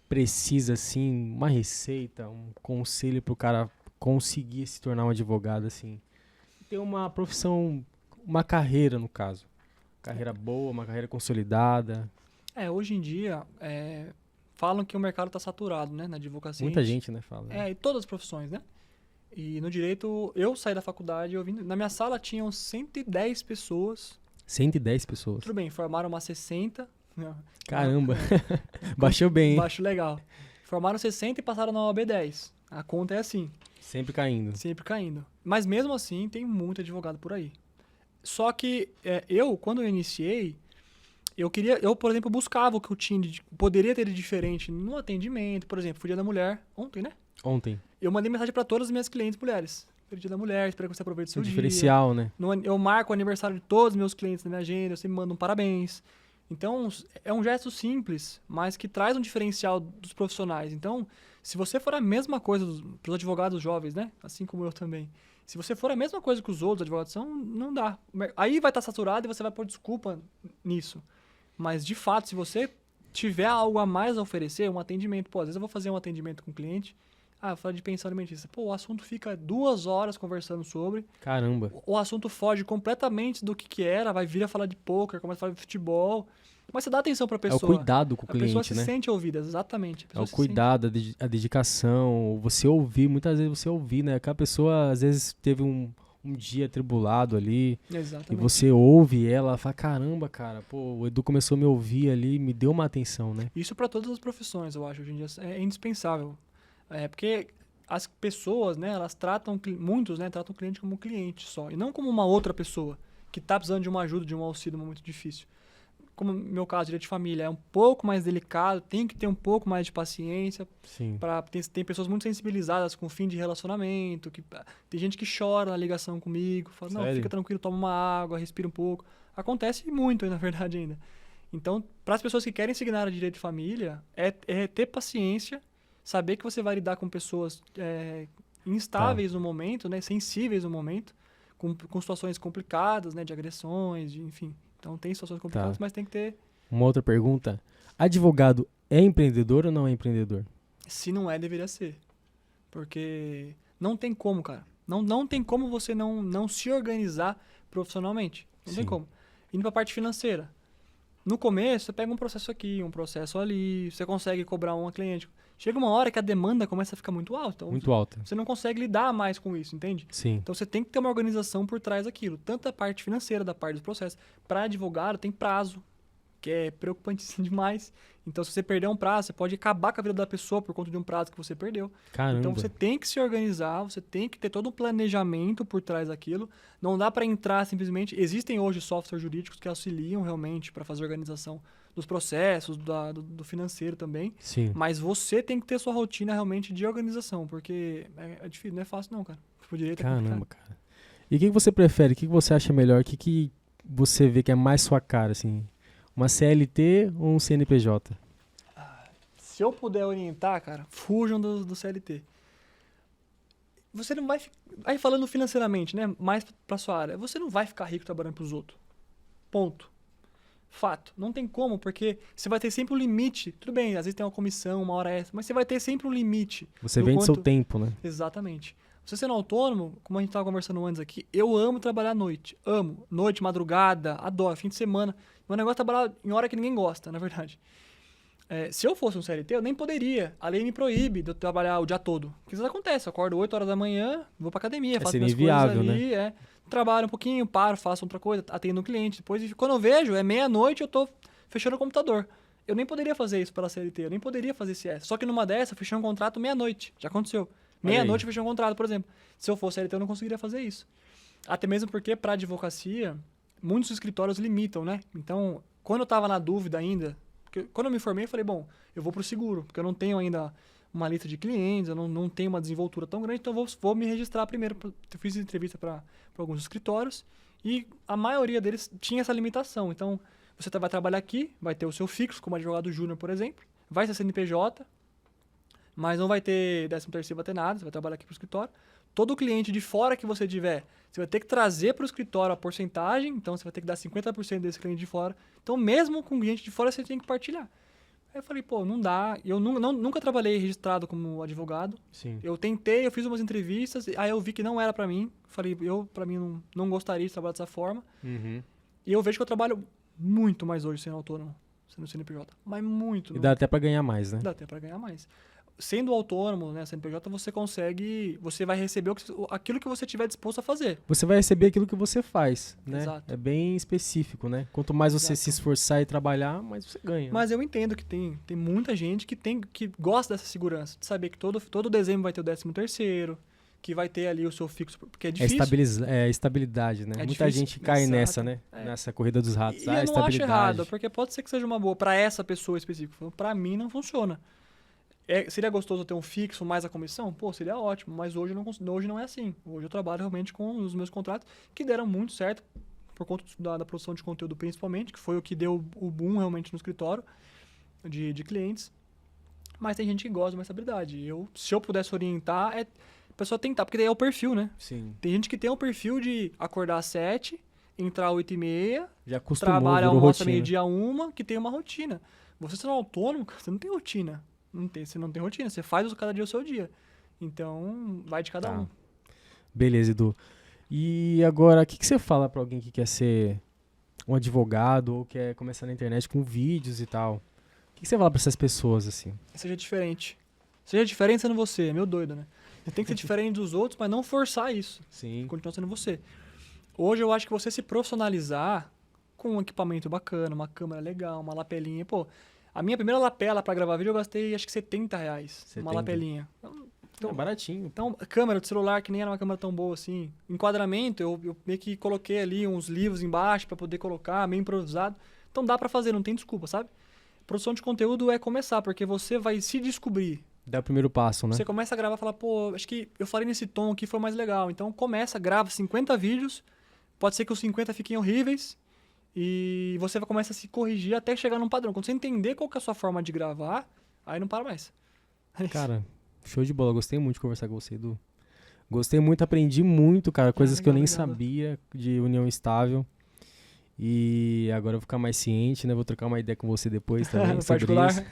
precisa, assim, uma receita, um conselho pro cara conseguir se tornar um advogado, assim? Ter uma profissão, uma carreira, no caso. Carreira boa, uma carreira consolidada.
Hoje em dia, falam que o mercado está saturado, né, na advocacia.
Muita gente, né, fala.
E todas as profissões, né? E no direito, eu saí da faculdade, na minha sala tinham 110 pessoas.
110 pessoas.
Tudo bem, formaram umas 60.
Caramba, baixou bem, hein?
Baixo legal. Formaram 60 e passaram na OAB 10. A conta é assim.
Sempre caindo.
Sempre caindo. Mas mesmo assim, tem muito advogado por aí. Só que quando eu iniciei, eu, por exemplo, buscava o que eu tinha, poderia ter de diferente no atendimento. Por exemplo, foi Dia da Mulher, ontem, né?
Ontem.
Eu mandei mensagem para todas as minhas clientes mulheres. Feliz Dia da Mulher, espero que você aproveite o seu dia.
Diferencial, né?
Eu marco o aniversário de todos os meus clientes na minha agenda, eu sempre mando um parabéns. Então, é um gesto simples, mas que traz um diferencial dos profissionais. Então, se você for a mesma coisa para os advogados jovens, né? Assim como eu também. Se você for a mesma coisa que os outros advogados são, não dá. Aí vai estar saturado e você vai pôr desculpa nisso. Mas, de fato, se você tiver algo a mais a oferecer, um atendimento, às vezes eu vou fazer um atendimento com o cliente, vou falar de pensão alimentícia. O assunto fica 2 horas conversando sobre.
Caramba.
O assunto foge completamente do que era, vai vir a falar de poker, começa a falar de futebol. Mas você dá atenção pra pessoa.
É o cuidado com o cliente, né?
A pessoa se sente ouvida, exatamente.
É o cuidado, a dedicação, você ouvir, muitas vezes você ouvir, né? Que a pessoa, às vezes, teve um dia atribulado ali.
Exatamente.
E você ouve ela, fala, caramba, cara, o Edu começou a me ouvir ali, me deu uma atenção, né?
Isso pra todas as profissões, eu acho, hoje em dia é indispensável. Porque as pessoas, né, elas muitos, né, tratam o cliente como um cliente só, e não como uma outra pessoa que tá precisando de uma ajuda, de um auxílio num momento difícil. Como no meu caso, direito de família, é um pouco mais delicado, tem que ter um pouco mais de paciência.
Sim.
Tem pessoas muito sensibilizadas com o fim de relacionamento, tem gente que chora na ligação comigo, fala, não, fica tranquilo, toma uma água, respira um pouco. Acontece muito, na verdade, ainda. Então, para as pessoas que querem seguir na área de direito de família, é ter paciência, saber que você vai lidar com pessoas instáveis no momento, né, sensíveis no momento, com situações complicadas, né, de agressões, enfim. Então tem situações complicadas, mas tem que ter...
Uma outra pergunta. Advogado é empreendedor ou não é empreendedor?
Se não é, deveria ser. Porque não tem como, cara. Não tem como você não se organizar profissionalmente. Não tem como. Indo pra parte financeira. No começo, você pega um processo aqui, um processo ali, você consegue cobrar uma cliente. Chega uma hora que a demanda começa a ficar muito alta. Então
muito alta.
Você não consegue lidar mais com isso, entende?
Sim.
Então você tem que ter uma organização por trás daquilo. Tanto a parte financeira da parte do processo. Para advogado tem prazo, que é preocupantíssimo demais. Então se você perder um prazo, você pode acabar com a vida da pessoa por conta de um prazo que você perdeu.
Caramba.
Então você tem que se organizar, você tem que ter todo um planejamento por trás daquilo. Não dá para entrar simplesmente... Existem hoje softwares jurídicos que auxiliam realmente para fazer a organização dos processos, do financeiro também.
Sim.
Mas você tem que ter sua rotina realmente de organização, porque é difícil, não é fácil não, cara. O direito
Caramba, cara. E o que você prefere? O que você acha melhor? O que você vê que é mais sua cara, assim? Uma CLT ou um CNPJ?
Se eu puder orientar, cara, fujam do CLT. Você não vai... Aí falando financeiramente, né? Mais pra sua área. Você não vai ficar rico trabalhando pros outros. Ponto. Fato. Não tem como, porque você vai ter sempre um limite. Tudo bem, às vezes tem uma comissão, uma hora extra, mas você vai ter sempre um limite.
Você vende seu tempo, né?
Exatamente. Você sendo autônomo, como a gente estava conversando antes aqui, eu amo trabalhar à noite. Amo. Noite, madrugada, adoro. Fim de semana. Meu negócio é trabalhar em hora que ninguém gosta, na verdade. Se eu fosse um CLT, eu nem poderia. A lei me proíbe de eu trabalhar o dia todo. Porque isso acontece. Eu acordo 8 horas da manhã, vou pra academia, faço minhas coisas ali. Né? Trabalho um pouquinho, paro, faço outra coisa, atendo um cliente. Depois, quando eu vejo, é meia-noite, eu tô fechando o computador. Eu nem poderia fazer isso pela CLT, eu nem poderia fazer CS. Só que numa dessa, eu fechei um contrato meia-noite. Já aconteceu. Meia-noite eu fechei um contrato, por exemplo. Se eu fosse CLT, eu não conseguiria fazer isso. Até mesmo porque, para advocacia, muitos escritórios limitam, né? Então, quando eu estava na dúvida ainda, quando eu me formei, eu falei, bom, eu vou pro seguro, porque eu não tenho ainda uma lista de clientes, eu não tenho uma desenvoltura tão grande, então eu vou me registrar primeiro. Eu fiz entrevista para alguns escritórios e a maioria deles tinha essa limitação. Então, Você vai trabalhar aqui, vai ter o seu fixo, como advogado júnior, por exemplo, vai ser CNPJ, mas não vai ter 13º, vai ter nada, você vai trabalhar aqui pro escritório. Todo cliente de fora que você tiver, você vai ter que trazer para o escritório a porcentagem, então você vai ter que dar 50% desse cliente de fora. Então, mesmo com o cliente de fora, você tem que partilhar. Aí eu falei, pô, não dá. Eu nunca trabalhei registrado como advogado.
Sim.
Eu tentei, eu fiz umas entrevistas, aí eu vi que não era pra mim. Falei, pra mim, não gostaria de trabalhar dessa forma.
Uhum.
E eu vejo que eu trabalho muito mais hoje sendo autônomo, sendo CNPJ. Mas muito.
E dá até pra ganhar mais, né?
Dá até pra ganhar mais. Sendo autônomo, né, CNPJ, você vai receber aquilo que você tiver disposto a fazer.
Você vai receber aquilo que você faz, né?
Exato.
É bem específico, né? Quanto mais você se esforçar e trabalhar, mais você ganha.
Mas eu entendo que tem muita gente que gosta dessa segurança, de saber que todo dezembro vai ter o 13º, que vai ter ali o seu fixo, porque é difícil.
É estabilidade, né?
É
Muita
difícil.
gente cai
Exato.
nessa, né? Nessa corrida dos ratos.
E eu não acho
estabilidade.
errado, porque pode ser que seja uma boa para essa pessoa específica. Para mim não funciona. Seria gostoso ter um fixo mais a comissão? Pô, seria ótimo, mas hoje não é assim. Hoje eu trabalho realmente com os meus contratos que deram muito certo por conta da produção de conteúdo principalmente, que foi o que deu o boom realmente no escritório de clientes. Mas tem gente que gosta de uma estabilidade. Se eu pudesse orientar, a pessoa tentar, porque daí é o perfil, né?
Sim.
Tem gente que tem o perfil de acordar às 7, entrar às 8h30,
já acostumou,
trabalha,
virou
almoça
rotina.
meio-dia 1, que tem uma rotina. Você sendo autônomo, você não tem rotina. Você não tem rotina, você faz cada dia o seu dia. Então, vai de cada um.
Beleza, Edu. E agora, o que você fala pra alguém que quer ser um advogado ou quer começar na internet com vídeos e tal? O que você fala pra essas pessoas, assim?
Seja diferente. Seja diferente sendo você, é meio doido, né? Você tem que ser diferente dos outros, mas não forçar isso.
Sim.
Continuar sendo você. Hoje eu acho que você se profissionalizar com um equipamento bacana, uma câmera legal, uma lapelinha, pô... A minha primeira lapela pra gravar vídeo eu gastei acho que R$70.
70.
Uma lapelinha.
Então, é baratinho.
Então, câmera de celular, que nem era uma câmera tão boa assim. Enquadramento, eu meio que coloquei ali uns livros embaixo pra poder colocar, meio improvisado. Então dá pra fazer, não tem desculpa, sabe? Produção de conteúdo é começar, porque você vai se descobrir.
Dá o primeiro passo, né?
Você começa a gravar e fala, pô, acho que eu falei nesse tom aqui, foi mais legal. Então começa, grava 50 vídeos. Pode ser que os 50 fiquem horríveis. E você vai começar a se corrigir até chegar num padrão. Quando você entender qual que é a sua forma de gravar, aí não para mais.
Cara, show de bola. Gostei muito de conversar com você, Edu. Gostei muito, aprendi muito, cara. Coisas que eu nem sabia de união estável. E agora eu vou ficar mais ciente, né? Vou trocar uma ideia com você depois também sobre isso.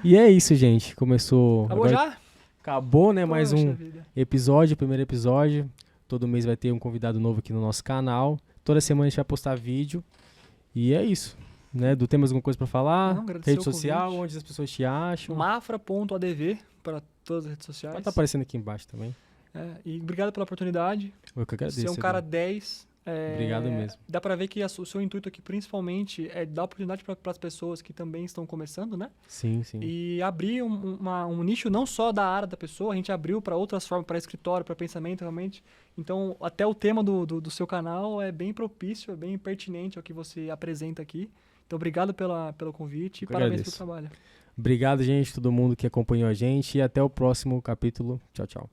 E é isso, gente. Começou...
Acabou
agora...
já?
Acabou, né? Mais um
vida.
episódio, primeiro episódio. Todo mês vai ter um convidado novo aqui no nosso canal. Toda semana a gente vai postar vídeo. E é isso, né? Edu, tem mais alguma coisa pra falar?
Não,
rede social, onde as pessoas te acham?
Mafra.adv para todas as redes sociais.
Vai estar aparecendo aqui embaixo também.
E obrigado pela oportunidade.
Eu que agradeço.
Você é um cara 10.
Obrigado mesmo.
Dá pra ver que o seu intuito aqui, principalmente, é dar oportunidade para as pessoas que também estão começando, né?
Sim, sim.
E abrir um nicho não só da área da pessoa, a gente abriu para outras formas, para escritório, para pensamento, realmente. Então, até o tema do seu canal é bem propício, é bem pertinente ao que você apresenta aqui. Então, obrigado pelo convite e parabéns pelo trabalho.
Obrigado, gente, todo mundo que acompanhou a gente. E até o próximo capítulo. Tchau, tchau.